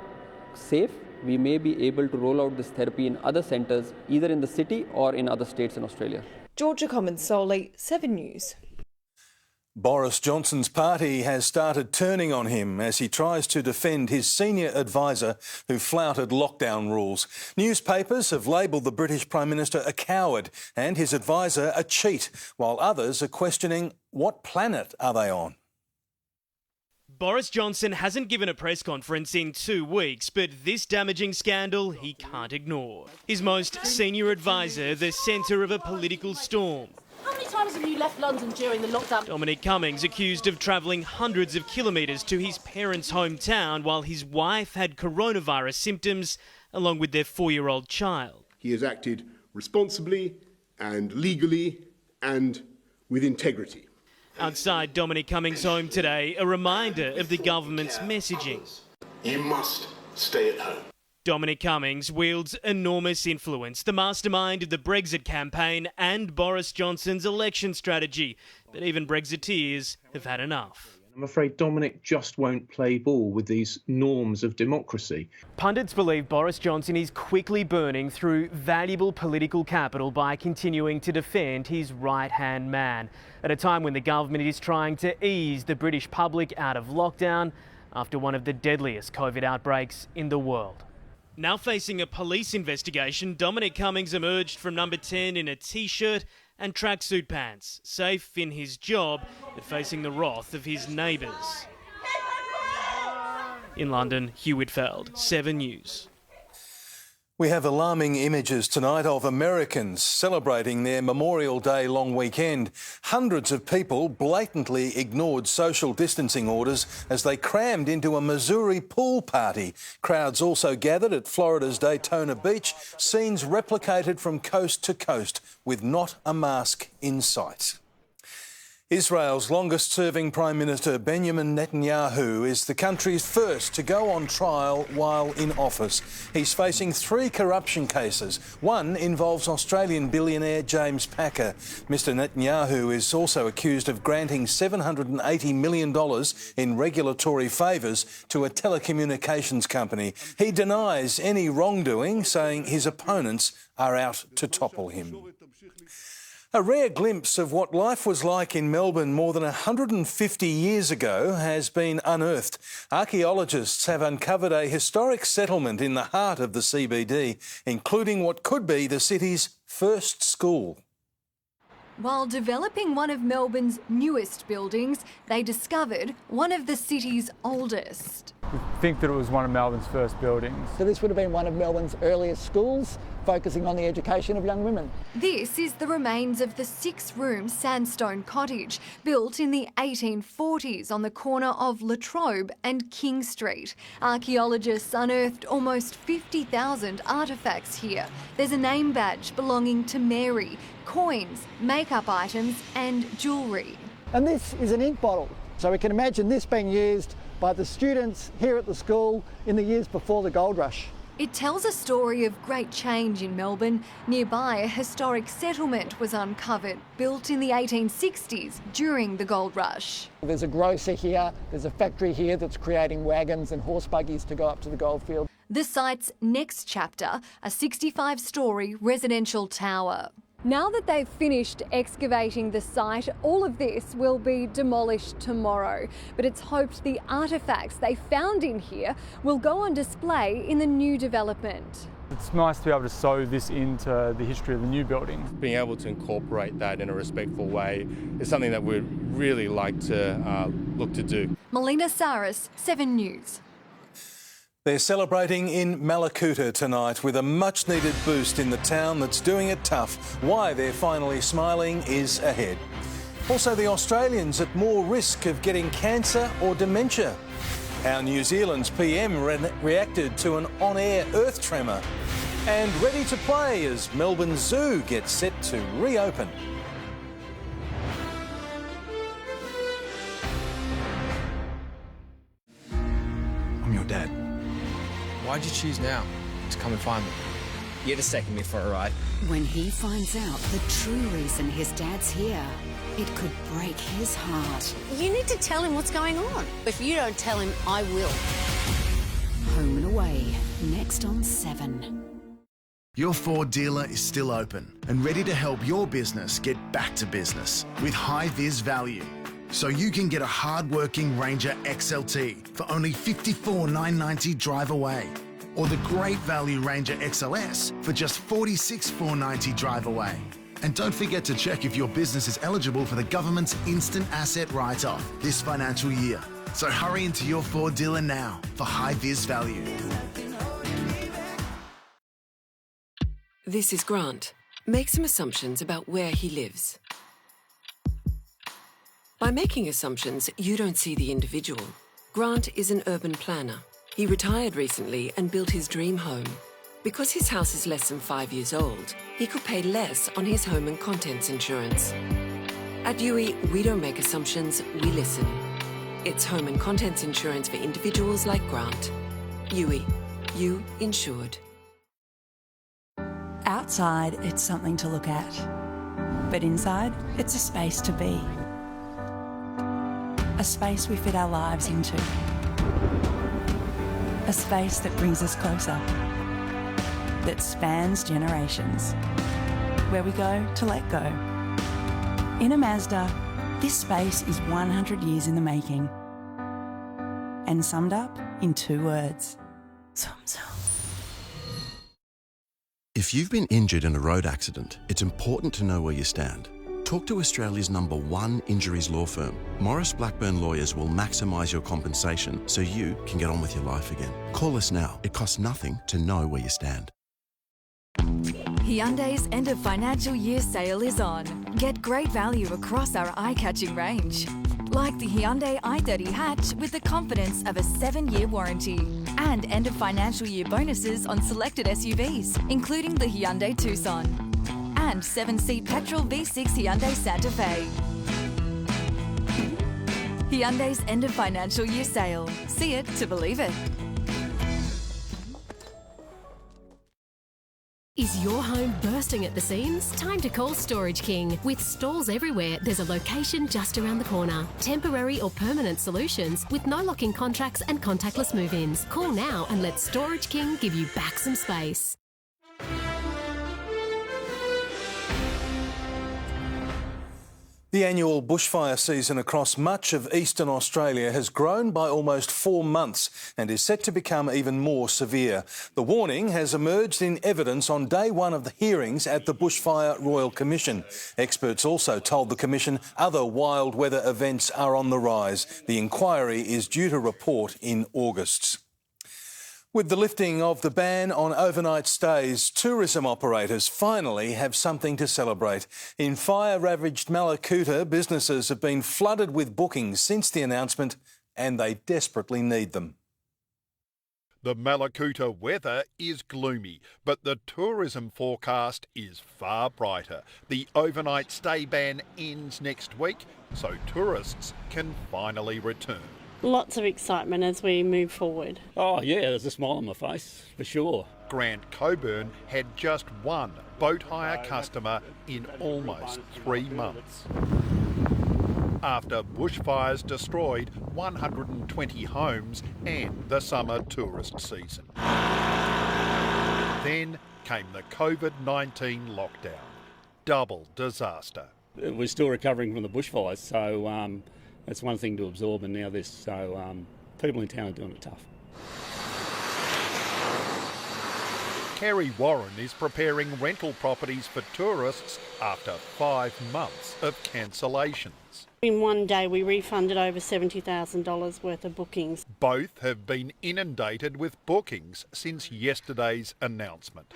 [SPEAKER 16] safe, we may be able to roll out this therapy in other centres, either in the city or in other states in Australia.
[SPEAKER 11] Georgia Commons-Solly, 7 News.
[SPEAKER 1] Boris Johnson's party has started turning on him as he tries to defend his senior advisor who flouted lockdown rules. Newspapers have labelled the British Prime Minister a coward and his advisor a cheat, while others are questioning what planet are they on.
[SPEAKER 21] Boris Johnson hasn't given a press conference in 2 weeks, but this damaging scandal he can't ignore. His most senior advisor, the centre of a political storm.
[SPEAKER 26] How many times have you left London during the lockdown?
[SPEAKER 21] Dominic Cummings accused of travelling hundreds of kilometres to his parents' hometown while his wife had coronavirus symptoms, along with their 4-year-old child.
[SPEAKER 27] He has acted responsibly and legally and with integrity.
[SPEAKER 21] Outside Dominic Cummings' home today, a reminder of the government's messaging.
[SPEAKER 27] You must stay at home.
[SPEAKER 21] Dominic Cummings wields enormous influence, the mastermind of the Brexit campaign and Boris Johnson's election strategy. But even Brexiteers have had enough.
[SPEAKER 28] I'm afraid Dominic just won't play ball with these norms of democracy.
[SPEAKER 21] Pundits believe Boris Johnson is quickly burning through valuable political capital by continuing to defend his right-hand man at a time when the government is trying to ease the British public out of lockdown after one of the deadliest COVID outbreaks in the world. Now facing a police investigation, Dominic Cummings emerged from number 10 in a T-shirt and tracksuit pants, safe in his job, but facing the wrath of his neighbours. In London, Hugh Whitfield, 7 News.
[SPEAKER 1] We have alarming images tonight of Americans celebrating their Memorial Day long weekend. Hundreds of people blatantly ignored social distancing orders as they crammed into a Missouri pool party. Crowds also gathered at Florida's Daytona Beach, scenes replicated from coast to coast with not a mask in sight. Israel's longest-serving Prime Minister Benjamin Netanyahu is the country's first to go on trial while in office. He's facing 3 corruption cases. One involves Australian billionaire James Packer. Mr Netanyahu is also accused of granting $780 million in regulatory favours to a telecommunications company. He denies any wrongdoing, saying his opponents are out to topple him. A rare glimpse of what life was like in Melbourne more than 150 years ago has been unearthed. Archaeologists have uncovered a historic settlement in the heart of the CBD, including what could be the city's first school.
[SPEAKER 9] While developing one of Melbourne's newest buildings, they discovered one of the city's oldest.
[SPEAKER 2] We think that it was one of Melbourne's first buildings.
[SPEAKER 6] So this would have been one of Melbourne's earliest schools, focusing on the education of young women.
[SPEAKER 9] This is the remains of the 6-room sandstone cottage, built in the 1840s on the corner of La Trobe and King Street. Archaeologists unearthed almost 50,000 artefacts here. There's a name badge belonging to Mary, coins, makeup items and jewellery.
[SPEAKER 6] And this is an ink bottle. So we can imagine this being used by the students here at the school in the years before the gold rush.
[SPEAKER 9] It tells a story of great change in Melbourne. Nearby, a historic settlement was uncovered, built in the 1860s during the gold rush.
[SPEAKER 6] There's a grocer here, there's a factory here that's creating wagons and horse buggies to go up to the goldfield.
[SPEAKER 9] The site's next chapter, a 65-storey residential tower.
[SPEAKER 11] Now that they've finished excavating the site, all of this will be demolished tomorrow. But it's hoped the artefacts they found in here will go on display in the new development.
[SPEAKER 2] It's nice to be able to sew this into the history of the new building.
[SPEAKER 7] Being able to incorporate that in a respectful way is something that we'd really like to look to do.
[SPEAKER 9] Melina Saris, 7 News.
[SPEAKER 1] They're celebrating in Mallacoota tonight with a much-needed boost in the town that's doing it tough. Why they're finally smiling is ahead. Also, the Australians at more risk of getting cancer or dementia. How New Zealand's PM reacted to an on-air earth tremor. And ready to play as Melbourne Zoo gets set to reopen.
[SPEAKER 14] I'm your dad. Why'd you choose now to come and find me? You're just taking me for a ride.
[SPEAKER 15] When he finds out the true reason his dad's here, it could break his heart.
[SPEAKER 26] You need to tell him what's going on. If you don't tell him, I will.
[SPEAKER 15] Home and Away, next on 7.
[SPEAKER 17] Your Ford dealer is still open and ready to help your business get back to business with high-vis value. So you can get a hard-working Ranger XLT for only $54,990 drive away, or the great value Ranger XLS for just $46,490 drive away. And don't forget to check if your business is eligible for the government's instant asset write-off this financial year. So hurry into your Ford dealer now for high-vis value.
[SPEAKER 18] This is Grant. Make some assumptions about where he lives. By making assumptions, you don't see the individual. Grant is an urban planner. He retired recently and built his dream home. Because his house is less than 5 years old, he could pay less on his home and contents insurance. At UE, we don't make assumptions, we listen. It's home and contents insurance for individuals like Grant. UE, you insured.
[SPEAKER 19] Outside, it's something to look at. But inside, it's a space to be. A space we fit our lives into. A space that brings us closer. That spans generations. Where we go to let go. In a Mazda, this space is 100 years in the making. And summed up in 2 words. Zum zum.
[SPEAKER 29] If you've been injured in a road accident, it's important to know where you stand. Talk to Australia's #1 injuries law firm. Morris Blackburn Lawyers will maximise your compensation so you can get on with your life again. Call us now. It costs nothing to know where you stand.
[SPEAKER 30] Hyundai's end of financial year sale is on. Get great value across our eye-catching range. Like the Hyundai i30 hatch with the confidence of a 7-year warranty. And end of financial year bonuses on selected SUVs, including the Hyundai Tucson. And 7-seat petrol V6 Hyundai Santa Fe. Hyundai's end of financial year sale. See it to believe it.
[SPEAKER 3] Is your home bursting at the seams? Time to call Storage King. With stalls everywhere, there's a location just around the corner. Temporary or permanent solutions with no lock-in contracts and contactless move-ins. Call now and let Storage King give you back some space.
[SPEAKER 1] The annual bushfire season across much of eastern Australia has grown by almost 4 months and is set to become even more severe. The warning has emerged in evidence on day one of the hearings at the Bushfire Royal Commission. Experts also told the Commission other wild weather events are on the rise. The inquiry is due to report in August. With the lifting of the ban on overnight stays, tourism operators finally have something to celebrate. In fire-ravaged Mallacoota, businesses have been flooded with bookings since the announcement, and they desperately need them.
[SPEAKER 4] The Mallacoota weather is gloomy, but the tourism forecast is far brighter. The overnight stay ban ends next week, so tourists can finally return.
[SPEAKER 5] Lots of excitement as we move forward.
[SPEAKER 8] Oh yeah, there's a smile on my face, for sure.
[SPEAKER 4] Grant Coburn had just one boat hire customer in almost 3 months. After bushfires destroyed 120 homes and the summer tourist season. Then came the COVID-19 lockdown. Double disaster.
[SPEAKER 8] We're still recovering from the bushfires, so that's one thing to absorb, and now this, so people in town are doing it tough.
[SPEAKER 4] Kerry Warren is preparing rental properties for tourists after 5 months of cancellations.
[SPEAKER 5] In one day we refunded over $70,000 worth of bookings.
[SPEAKER 4] Both have been inundated with bookings since yesterday's announcement.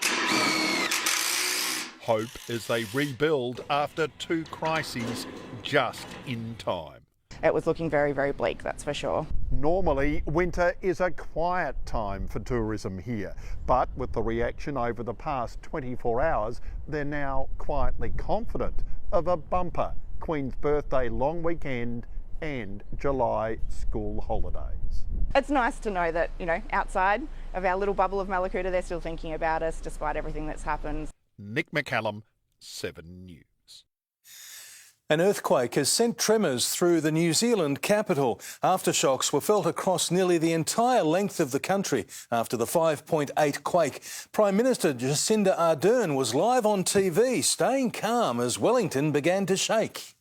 [SPEAKER 4] Hope as they rebuild after 2 crises just in time.
[SPEAKER 10] It was looking very, very bleak, that's for sure.
[SPEAKER 4] Normally, winter is a quiet time for tourism here, but with the reaction over the past 24 hours, they're now quietly confident of a bumper Queen's Birthday long weekend and July school holidays.
[SPEAKER 10] It's nice to know that, outside of our little bubble of Mallacoota, they're still thinking about us despite everything that's happened.
[SPEAKER 4] Nick McCallum, 7 News.
[SPEAKER 1] An earthquake has sent tremors through the New Zealand capital. Aftershocks were felt across nearly the entire length of the country after the 5.8 quake. Prime Minister Jacinda Ardern was live on TV, staying calm as Wellington began to shake.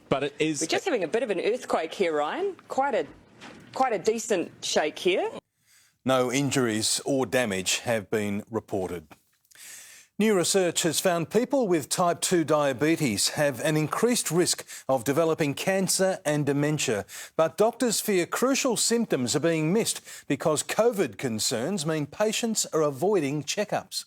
[SPEAKER 12] But it is... We're just having a bit of an earthquake here, Ryan. Quite a decent shake here.
[SPEAKER 1] No injuries or damage have been reported. New research has found people with type 2 diabetes have an increased risk of developing cancer and dementia. But doctors fear crucial symptoms are being missed because COVID concerns mean patients are avoiding checkups.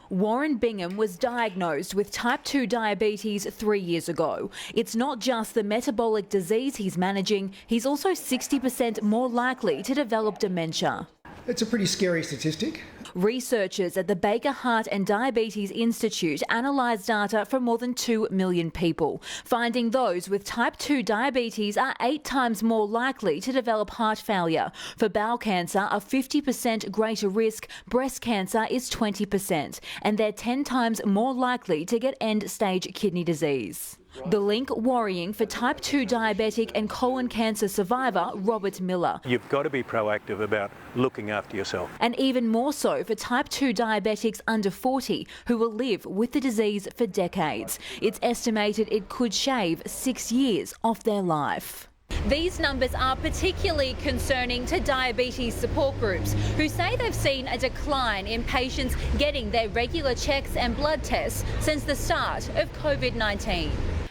[SPEAKER 20] Warren Bingham was diagnosed with type 2 diabetes 3 years ago. It's not just the metabolic disease he's managing, he's also 60% more likely to develop dementia.
[SPEAKER 22] It's a pretty scary statistic.
[SPEAKER 20] Researchers at the Baker Heart and Diabetes Institute analysed data from more than 2 million people, finding those with type 2 diabetes are 8 times more likely to develop heart failure. For bowel cancer, a 50% greater risk, breast cancer is 20%, and they're 10 times more likely to get end-stage kidney disease. The link worrying for type 2 diabetic and colon cancer survivor Robert Miller.
[SPEAKER 24] You've got to be proactive about looking after yourself.
[SPEAKER 20] And even more so for type 2 diabetics under 40 who will live with the disease for decades. It's estimated it could shave 6 years off their life. These numbers are particularly concerning to diabetes support groups who say they've seen a decline in patients getting their regular checks and blood tests since the start of COVID-19.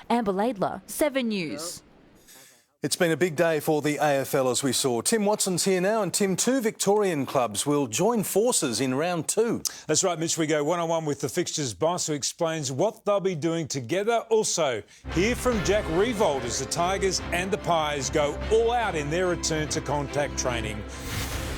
[SPEAKER 20] Amber Laidler, 7 News.
[SPEAKER 1] It's been a big day for the AFL as we saw. Tim Watson's here now, and Tim, 2 Victorian clubs will join forces in round 2.
[SPEAKER 25] That's right, Mitch. We go one-on-one with the fixtures boss who explains what they'll be doing together. Also, hear from Jack Riewoldt as the Tigers and the Pies go all out in their return to contact training.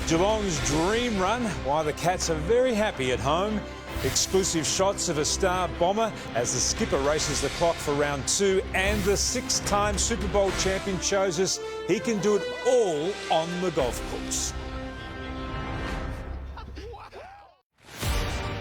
[SPEAKER 25] Geelong's dream run, while the Cats are very happy at home. Exclusive shots of a star bomber as the skipper races the clock for round 2, and the 6-time Super Bowl champion shows us he can do it all on the golf course.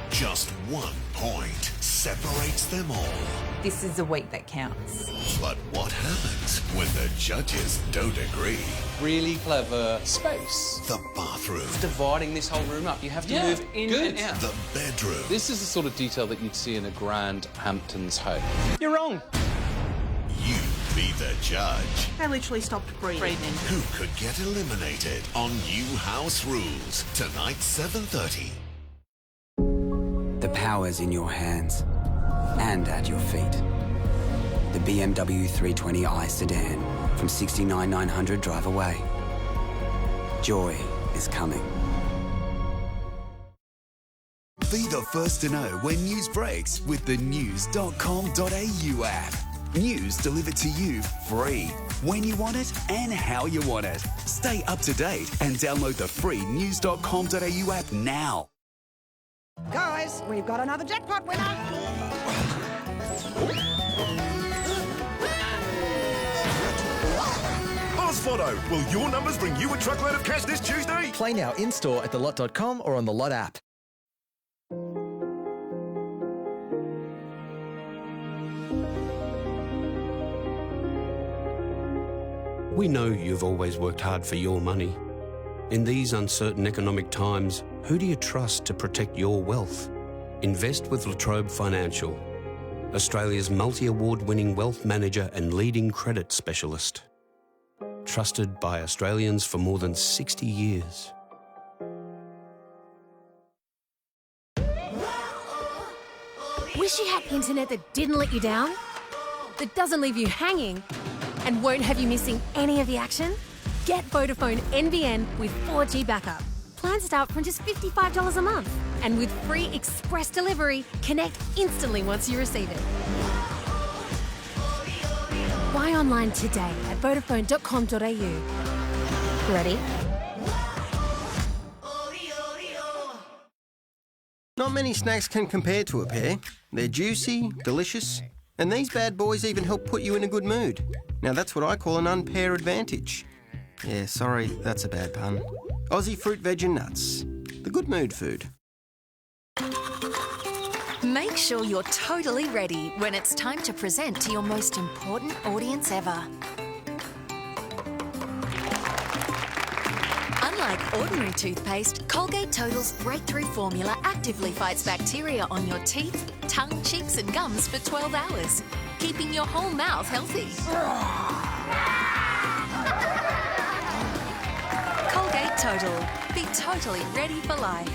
[SPEAKER 2] Just 1 point separates them all.
[SPEAKER 6] This is a week that counts.
[SPEAKER 2] But what happens when the judges don't agree?
[SPEAKER 14] Really clever space.
[SPEAKER 2] The bathroom.
[SPEAKER 14] It's dividing this whole room up. You have to move in and out.
[SPEAKER 2] The bedroom.
[SPEAKER 14] This is the sort of detail that you'd see in a Grand Hamptons home.
[SPEAKER 6] You're wrong.
[SPEAKER 2] You be the judge.
[SPEAKER 6] I literally stopped breathing.
[SPEAKER 2] Who could get eliminated on New House Rules? Tonight, 7:30.
[SPEAKER 7] The power's in your hands and at your feet. The BMW 320i sedan from 69,900 drive away. Joy is coming.
[SPEAKER 11] Be the first to know when news breaks with the news.com.au app. News delivered to you free, when you want it and how you want it. Stay up to date and download the free news.com.au app now.
[SPEAKER 13] Guys, we've got another jackpot winner.
[SPEAKER 16] Ozphoto, will your numbers bring you a truckload of cash this Tuesday?
[SPEAKER 21] Play now in-store at thelot.com or on the Lot app.
[SPEAKER 23] We know you've always worked hard for your money. In these uncertain economic times, who do you trust to protect your wealth? Invest with La Trobe Financial, Australia's multi-award-winning wealth manager and leading credit specialist. Trusted by Australians for more than 60 years.
[SPEAKER 3] Wish you had internet that didn't let you down? That doesn't leave you hanging? And won't have you missing any of the action? Get Vodafone NBN with 4G backup. Plans start from just $55 a month. And with free express delivery, connect instantly once you receive it. Buy online today at vodafone.com.au. Ready?
[SPEAKER 27] Not many snacks can compare to a pear. They're juicy, delicious, and these bad boys even help put you in a good mood. Now that's what I call an unpear advantage. Yeah, sorry, that's a bad pun. Aussie fruit, veg and nuts. The good mood food.
[SPEAKER 30] Make sure you're totally ready when it's time to present to your most important audience ever. Unlike ordinary toothpaste, Colgate Total's breakthrough formula actively fights bacteria on your teeth, tongue, cheeks and gums for 12 hours, keeping your whole mouth healthy. Colgate Total. Be totally ready for life.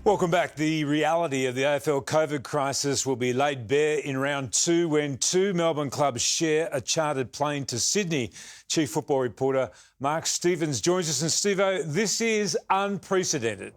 [SPEAKER 25] Welcome back. The reality of the AFL COVID crisis will be laid bare in round 2 when 2 Melbourne clubs share a chartered plane to Sydney. Chief football reporter Mark Stevens joins us. And Stevo, this is unprecedented.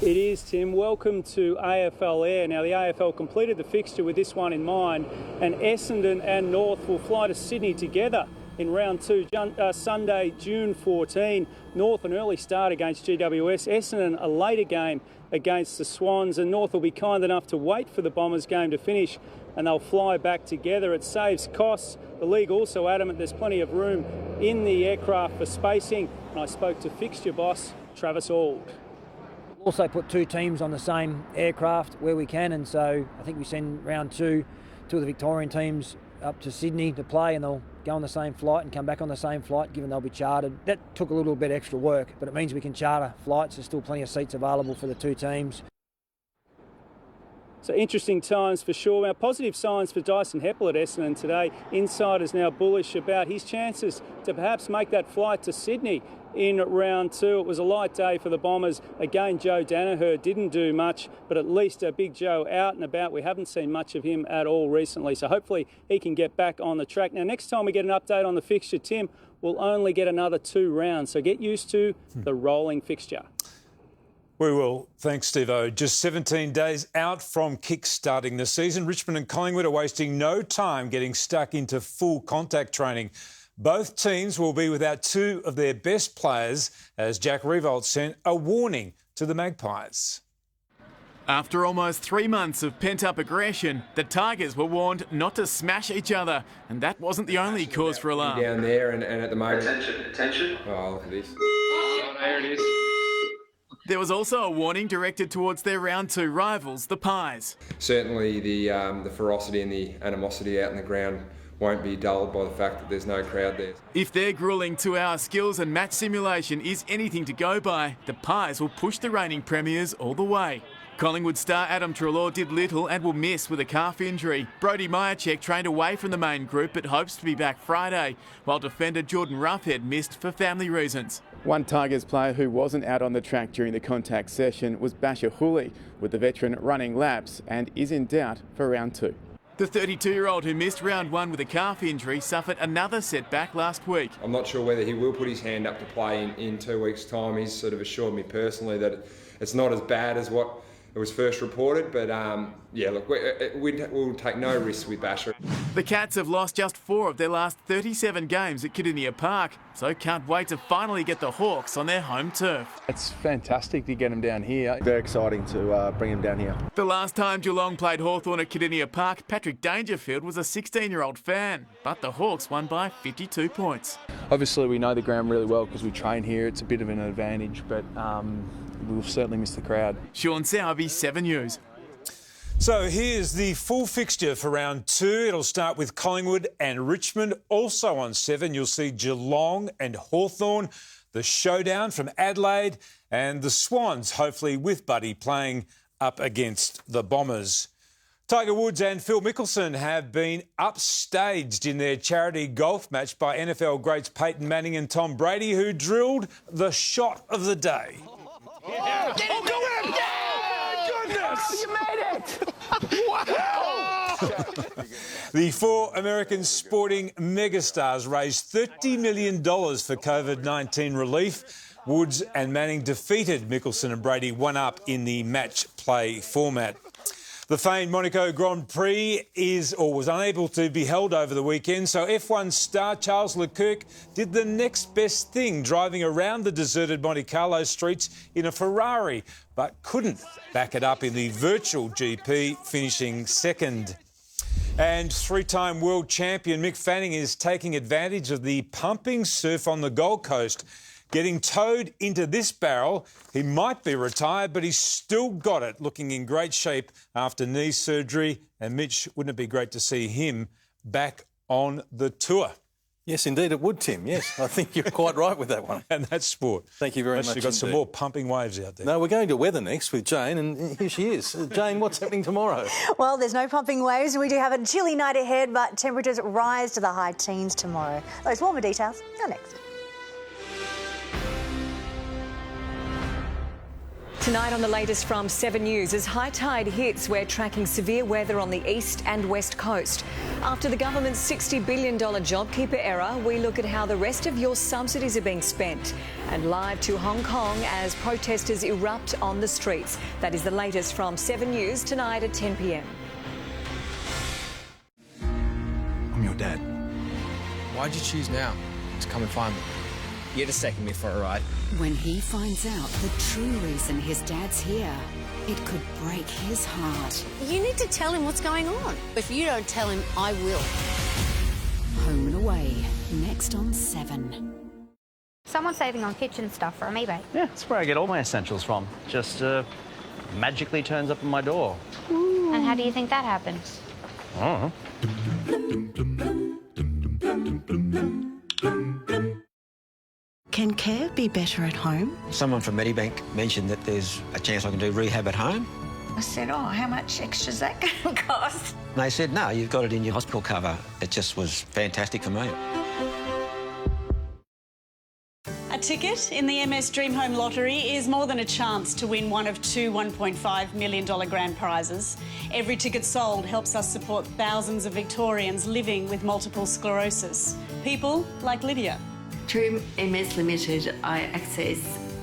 [SPEAKER 28] It is, Tim. Welcome to AFL Air. Now, the AFL completed the fixture with this one in mind, and Essendon and North will fly to Sydney together in round 2, Sunday, June 14. North an early start against GWS, Essendon a later game against the Swans, and North will be kind enough to wait for the Bombers game to finish and they'll fly back together. It saves costs. The league also adamant there's plenty of room in the aircraft for spacing, and I spoke to fixture boss Travis Auld.
[SPEAKER 31] Also put 2 teams on the same aircraft where we can, and so I think we send round 2 of the Victorian teams up to Sydney to play, and they'll go on the same flight and come back on the same flight, given they'll be chartered. That took a little bit extra work, but it means we can charter flights. There's still plenty of seats available for the 2 teams.
[SPEAKER 28] So interesting times for sure. Now, positive signs for Dyson Heppel at Essendon today. Insiders now bullish about his chances to perhaps make that flight to Sydney in round 2. It was a light day for the Bombers. Again, Joe Danaher didn't do much, but at least Big Joe out and about. We haven't seen much of him at all recently, so hopefully he can get back on the track. Now, next time we get an update on the fixture, Tim, we'll only get another 2 rounds, so get used to the rolling fixture.
[SPEAKER 25] We will. Thanks, Steve-O. Just 17 days out from kick-starting the season, Richmond and Collingwood are wasting no time getting stuck into full contact training. Both teams will be without two of their best players as Jack Riewoldt sent a warning to the Magpies.
[SPEAKER 4] After almost 3 months of pent-up aggression, the Tigers were warned not to smash each other, and that wasn't the only cause for alarm.
[SPEAKER 5] Down there and at the moment...
[SPEAKER 8] Attention.
[SPEAKER 5] Oh, look at this. Oh, there it is.
[SPEAKER 4] There was also a warning directed towards their round 2 rivals, the Pies.
[SPEAKER 5] Certainly the ferocity and the animosity out in the ground won't be dulled by the fact that there's no crowd there.
[SPEAKER 4] If their gruelling 2-hour skills and match simulation is anything to go by, the Pies will push the reigning premiers all the way. Collingwood star Adam Treloar did little and will miss with a calf injury. Brodie Myercheck trained away from the main group but hopes to be back Friday, while defender Jordan Roughhead missed for family reasons.
[SPEAKER 9] One Tigers player who wasn't out on the track during the contact session was Basher Hooley, with the veteran running laps and is in doubt for round 2.
[SPEAKER 4] The 32-year-old who missed round 1 with a calf injury suffered another setback last week.
[SPEAKER 5] I'm not sure whether he will put his hand up to play in 2 weeks' time. He's sort of assured me personally that it's not as bad as what it was first reported, but yeah, look, we'll take no risks with Basher.
[SPEAKER 4] The Cats have lost just 4 of their last 37 games at Kardinia Park, so can't wait to finally get the Hawks on their home turf.
[SPEAKER 9] It's fantastic to get them down here. Very exciting to bring them down here.
[SPEAKER 4] The last time Geelong played Hawthorn at Kardinia Park, Patrick Dangerfield was a 16-year-old fan, but the Hawks won by 52 points.
[SPEAKER 9] Obviously, we know the ground really well because we train here. It's a bit of an advantage, but we'll certainly miss the crowd.
[SPEAKER 4] Sean Sowerby, 7 News.
[SPEAKER 25] So here's the full fixture for round 2. It'll start with Collingwood and Richmond. Also on 7, you'll see Geelong and Hawthorn, the showdown from Adelaide, and the Swans, hopefully with Buddy, playing up against the Bombers. Tiger Woods and Phil Mickelson have been upstaged in their charity golf match by NFL greats Peyton Manning and Tom Brady, who drilled the shot of the day.
[SPEAKER 8] Yeah. Oh, go in! Yeah! Goodness! Oh, you made it! Wow!
[SPEAKER 25] The 4 American sporting megastars raised $30 million for COVID-19 relief. Woods and Manning defeated Mickelson and Brady 1-up in the match play format. The famed Monaco Grand Prix was unable to be held over the weekend, so F1 star Charles Leclerc did the next best thing, driving around the deserted Monte Carlo streets in a Ferrari, but couldn't back it up in the virtual GP, finishing second. And 3-time world champion Mick Fanning is taking advantage of the pumping surf on the Gold Coast. Getting towed into this barrel, he might be retired, but he's still got it, looking in great shape after knee surgery. And Mitch, wouldn't it be great to see him back on the tour?
[SPEAKER 1] Yes, indeed it would, Tim. Yes, I think you're quite right with that one.
[SPEAKER 25] And that's sport.
[SPEAKER 1] Thank you very much.
[SPEAKER 25] You've got some more pumping waves out there.
[SPEAKER 1] No, we're going to weather next with Jane, and here she is. Jane, what's happening tomorrow?
[SPEAKER 10] Well, there's no pumping waves. We do have a chilly night ahead, but temperatures rise to the high teens tomorrow. Those warmer details are next.
[SPEAKER 15] Tonight on the latest from 7 News, as high tide hits, we're tracking severe weather on the east and west coast. After the government's $60 billion JobKeeper error, we look at how the rest of your subsidies are being spent. And live to Hong Kong as protesters erupt on the streets. That is the latest from 7 News tonight at 10 p.m.
[SPEAKER 14] I'm your dad. Why'd you choose now to come and find me? You're just taking me for a ride.
[SPEAKER 17] When he finds out the true reason his dad's here, it could break his heart.
[SPEAKER 18] You need to tell him what's going on. If you don't tell him, I will.
[SPEAKER 17] Home and Away, next on 7.
[SPEAKER 19] Someone's saving on kitchen stuff from eBay.
[SPEAKER 26] Yeah, that's where I get all my essentials from. Just magically turns up on my door.
[SPEAKER 19] Ooh. And how do you think that happened?
[SPEAKER 26] I don't know.
[SPEAKER 29] Can care be better at home?
[SPEAKER 32] Someone from Medibank mentioned that there's a chance I can do rehab at home.
[SPEAKER 19] I said, oh, how much extra is that going to cost?
[SPEAKER 32] And they said, no, you've got it in your hospital cover. It just was fantastic for me.
[SPEAKER 33] A ticket in the MS Dream Home Lottery is more than a chance to win one of 2 $1.5 million grand prizes. Every ticket sold helps us support thousands of Victorians living with multiple sclerosis. People like Lydia.
[SPEAKER 34] Through MS Limited, I access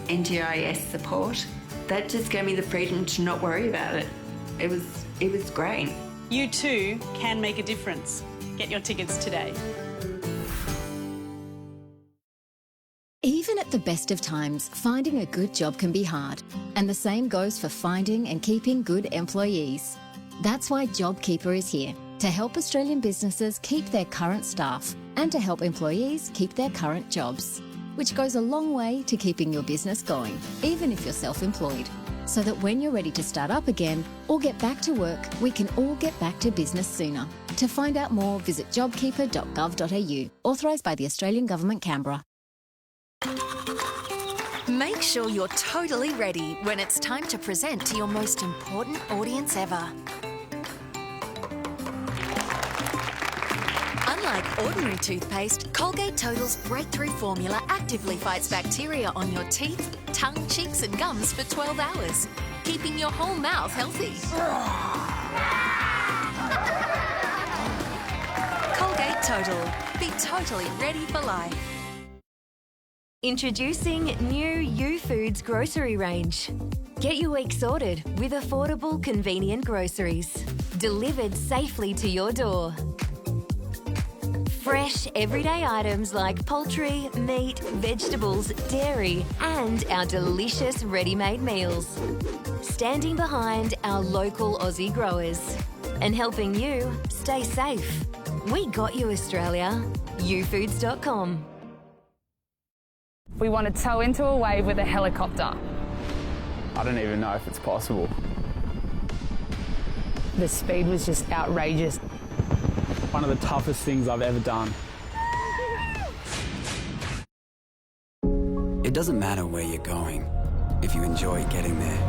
[SPEAKER 34] NDIS support. That just gave me the freedom to not worry about it. It was great.
[SPEAKER 33] You too can make a difference. Get your tickets today.
[SPEAKER 2] At the best of times, finding a good job can be hard. And the same goes for finding and keeping good employees. That's why JobKeeper is here, to help Australian businesses keep their current staff and to help employees keep their current jobs, which goes a long way to keeping your business going, even if you're self-employed, so that when you're ready to start up again or get back to work, we can all get back to business sooner. To find out more, visit jobkeeper.gov.au, authorised by the Australian Government, Canberra.
[SPEAKER 30] Make sure you're totally ready when it's time to present to your most important audience ever. Unlike ordinary toothpaste, Colgate Total's breakthrough formula actively fights bacteria on your teeth, tongue, cheeks and gums for 12 hours, keeping your whole mouth healthy. Colgate Total. Be totally ready for life. Introducing new U-Foods grocery range. Get your week sorted with affordable, convenient groceries. Delivered safely to your door. Fresh, everyday items like poultry, meat, vegetables, dairy, and our delicious ready-made meals. Standing behind our local Aussie growers and helping you stay safe. We got you, Australia. youfoods.com.
[SPEAKER 3] We want to tow into a wave with a helicopter.
[SPEAKER 9] I don't even know if it's possible.
[SPEAKER 3] The speed was just outrageous.
[SPEAKER 9] One of the toughest things I've ever done.
[SPEAKER 6] It doesn't matter where you're going if you enjoy getting there.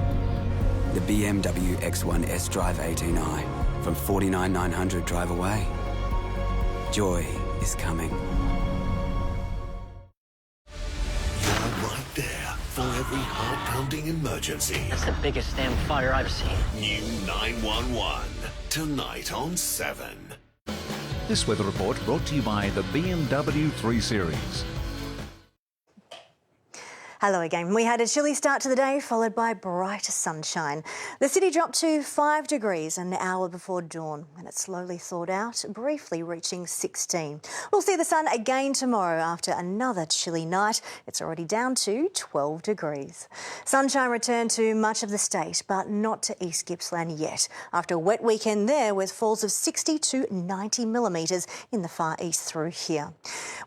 [SPEAKER 6] The BMW X1 S-Drive 18i from 49,900 drive away. Joy is coming.
[SPEAKER 7] Right there for every heart-pounding emergency.
[SPEAKER 26] That's the biggest damn fire I've seen.
[SPEAKER 7] New 911, tonight on 7.
[SPEAKER 11] This weather report brought to you by the BMW 3 Series.
[SPEAKER 10] Hello again. We had a chilly start to the day, followed by bright sunshine. The city dropped to 5 degrees an hour before dawn, and it slowly thawed out, briefly reaching 16. We'll see the sun again tomorrow after another chilly night. It's already down to 12 degrees. Sunshine returned to much of the state, but not to East Gippsland yet, after a wet weekend there with falls of 60 to 90 millimetres in the far east through here.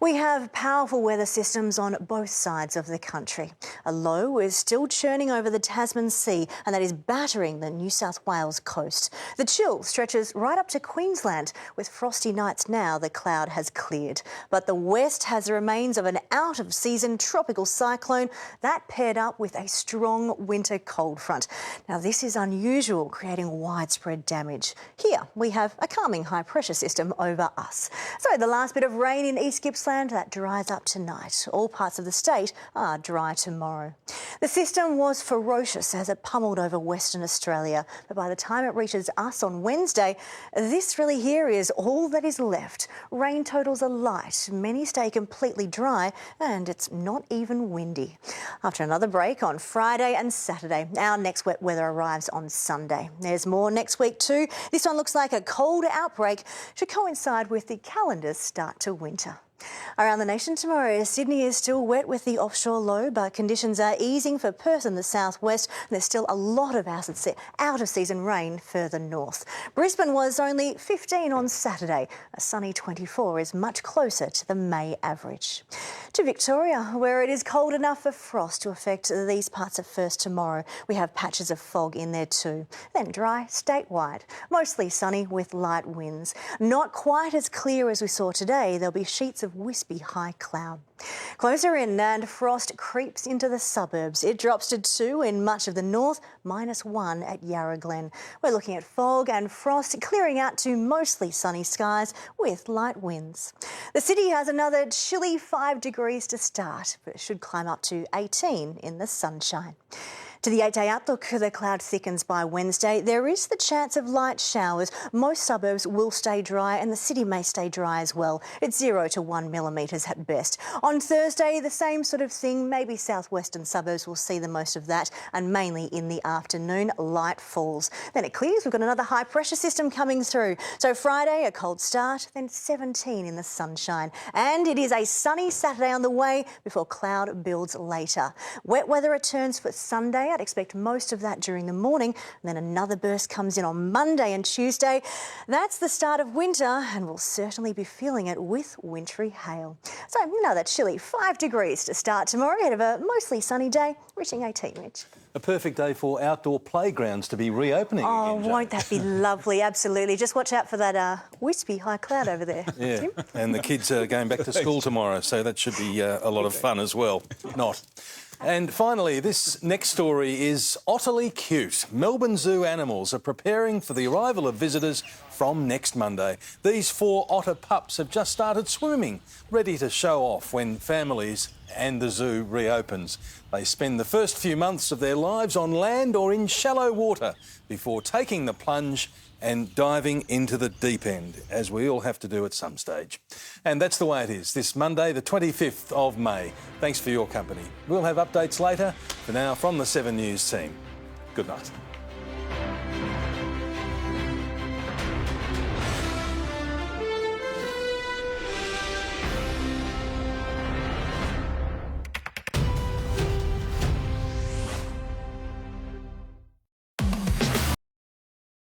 [SPEAKER 10] We have powerful weather systems on both sides of the country. A low is still churning over the Tasman Sea, and that is battering the New South Wales coast. The chill stretches right up to Queensland. With frosty nights now, the cloud has cleared. But the west has the remains of an out-of-season tropical cyclone that paired up with a strong winter cold front. Now, this is unusual, creating widespread damage. Here, we have a calming high-pressure system over us. So the last bit of rain in East Gippsland, that dries up tonight. All parts of the state are dry tomorrow. The system was ferocious as it pummeled over Western Australia, but by the time it reaches us on Wednesday, this really here is all that is left. Rain totals are light, many stay completely dry, and it's not even windy. After another break on Friday and Saturday, our next wet weather arrives on Sunday. There's more next week too. This one looks like a cold outbreak should coincide with the calendar's start to winter. Around the nation tomorrow, Sydney is still wet with the offshore low, but conditions are easing for Perth in the southwest. There's still a lot of out-of-season rain further north. Brisbane was only 15 on Saturday. A sunny 24 is much closer to the May average. To Victoria, where it is cold enough for frost to affect these parts of first tomorrow. We have patches of fog in there too. Then dry statewide. Mostly sunny with light winds. Not quite as clear as we saw today. There'll be sheets of wispy high cloud. Closer in, and frost creeps into the suburbs. It drops to 2 in much of the north, -1 at Yarra Glen. We're looking at fog and frost clearing out to mostly sunny skies with light winds. The city has another chilly 5 degrees to start, but it should climb up to 18 in the sunshine. To the 8-day outlook, the cloud thickens by Wednesday. There is the chance of light showers. Most suburbs will stay dry and the city may stay dry as well. It's 0 to 1 millimetres at best. On Thursday, the same sort of thing. Maybe southwestern suburbs will see the most of that, and mainly in the afternoon, light falls. Then it clears. We've got another high pressure system coming through. So Friday, a cold start, then 17 in the sunshine. And it is a sunny Saturday on the way before cloud builds later. Wet weather returns for Sunday. I'd expect most of that during the morning. And then another burst comes in on Monday and Tuesday. That's the start of winter, and we'll certainly be feeling it with wintry hail. So another chilly 5 degrees to start tomorrow, ahead of a mostly sunny day, reaching 18, Rich.
[SPEAKER 1] A perfect day for outdoor playgrounds to be reopening
[SPEAKER 10] Oh,
[SPEAKER 1] again,
[SPEAKER 10] won't that be lovely? Absolutely. Just watch out for that wispy high cloud over there.
[SPEAKER 1] Yeah,
[SPEAKER 10] Tim?
[SPEAKER 1] and the kids are going back to school tomorrow, so that should be a lot of fun as well. Not. And finally, this next story is utterly cute. Melbourne Zoo animals are preparing for the arrival of visitors from next Monday. These 4 otter pups have just started swimming, ready to show off when families and the zoo reopens. They spend the first few months of their lives on land or in shallow water before taking the plunge and diving into the deep end, as we all have to do at some stage. And that's the way it is this Monday, the 25th of May. Thanks for your company. We'll have updates later. For now, from the 7 News team, good night.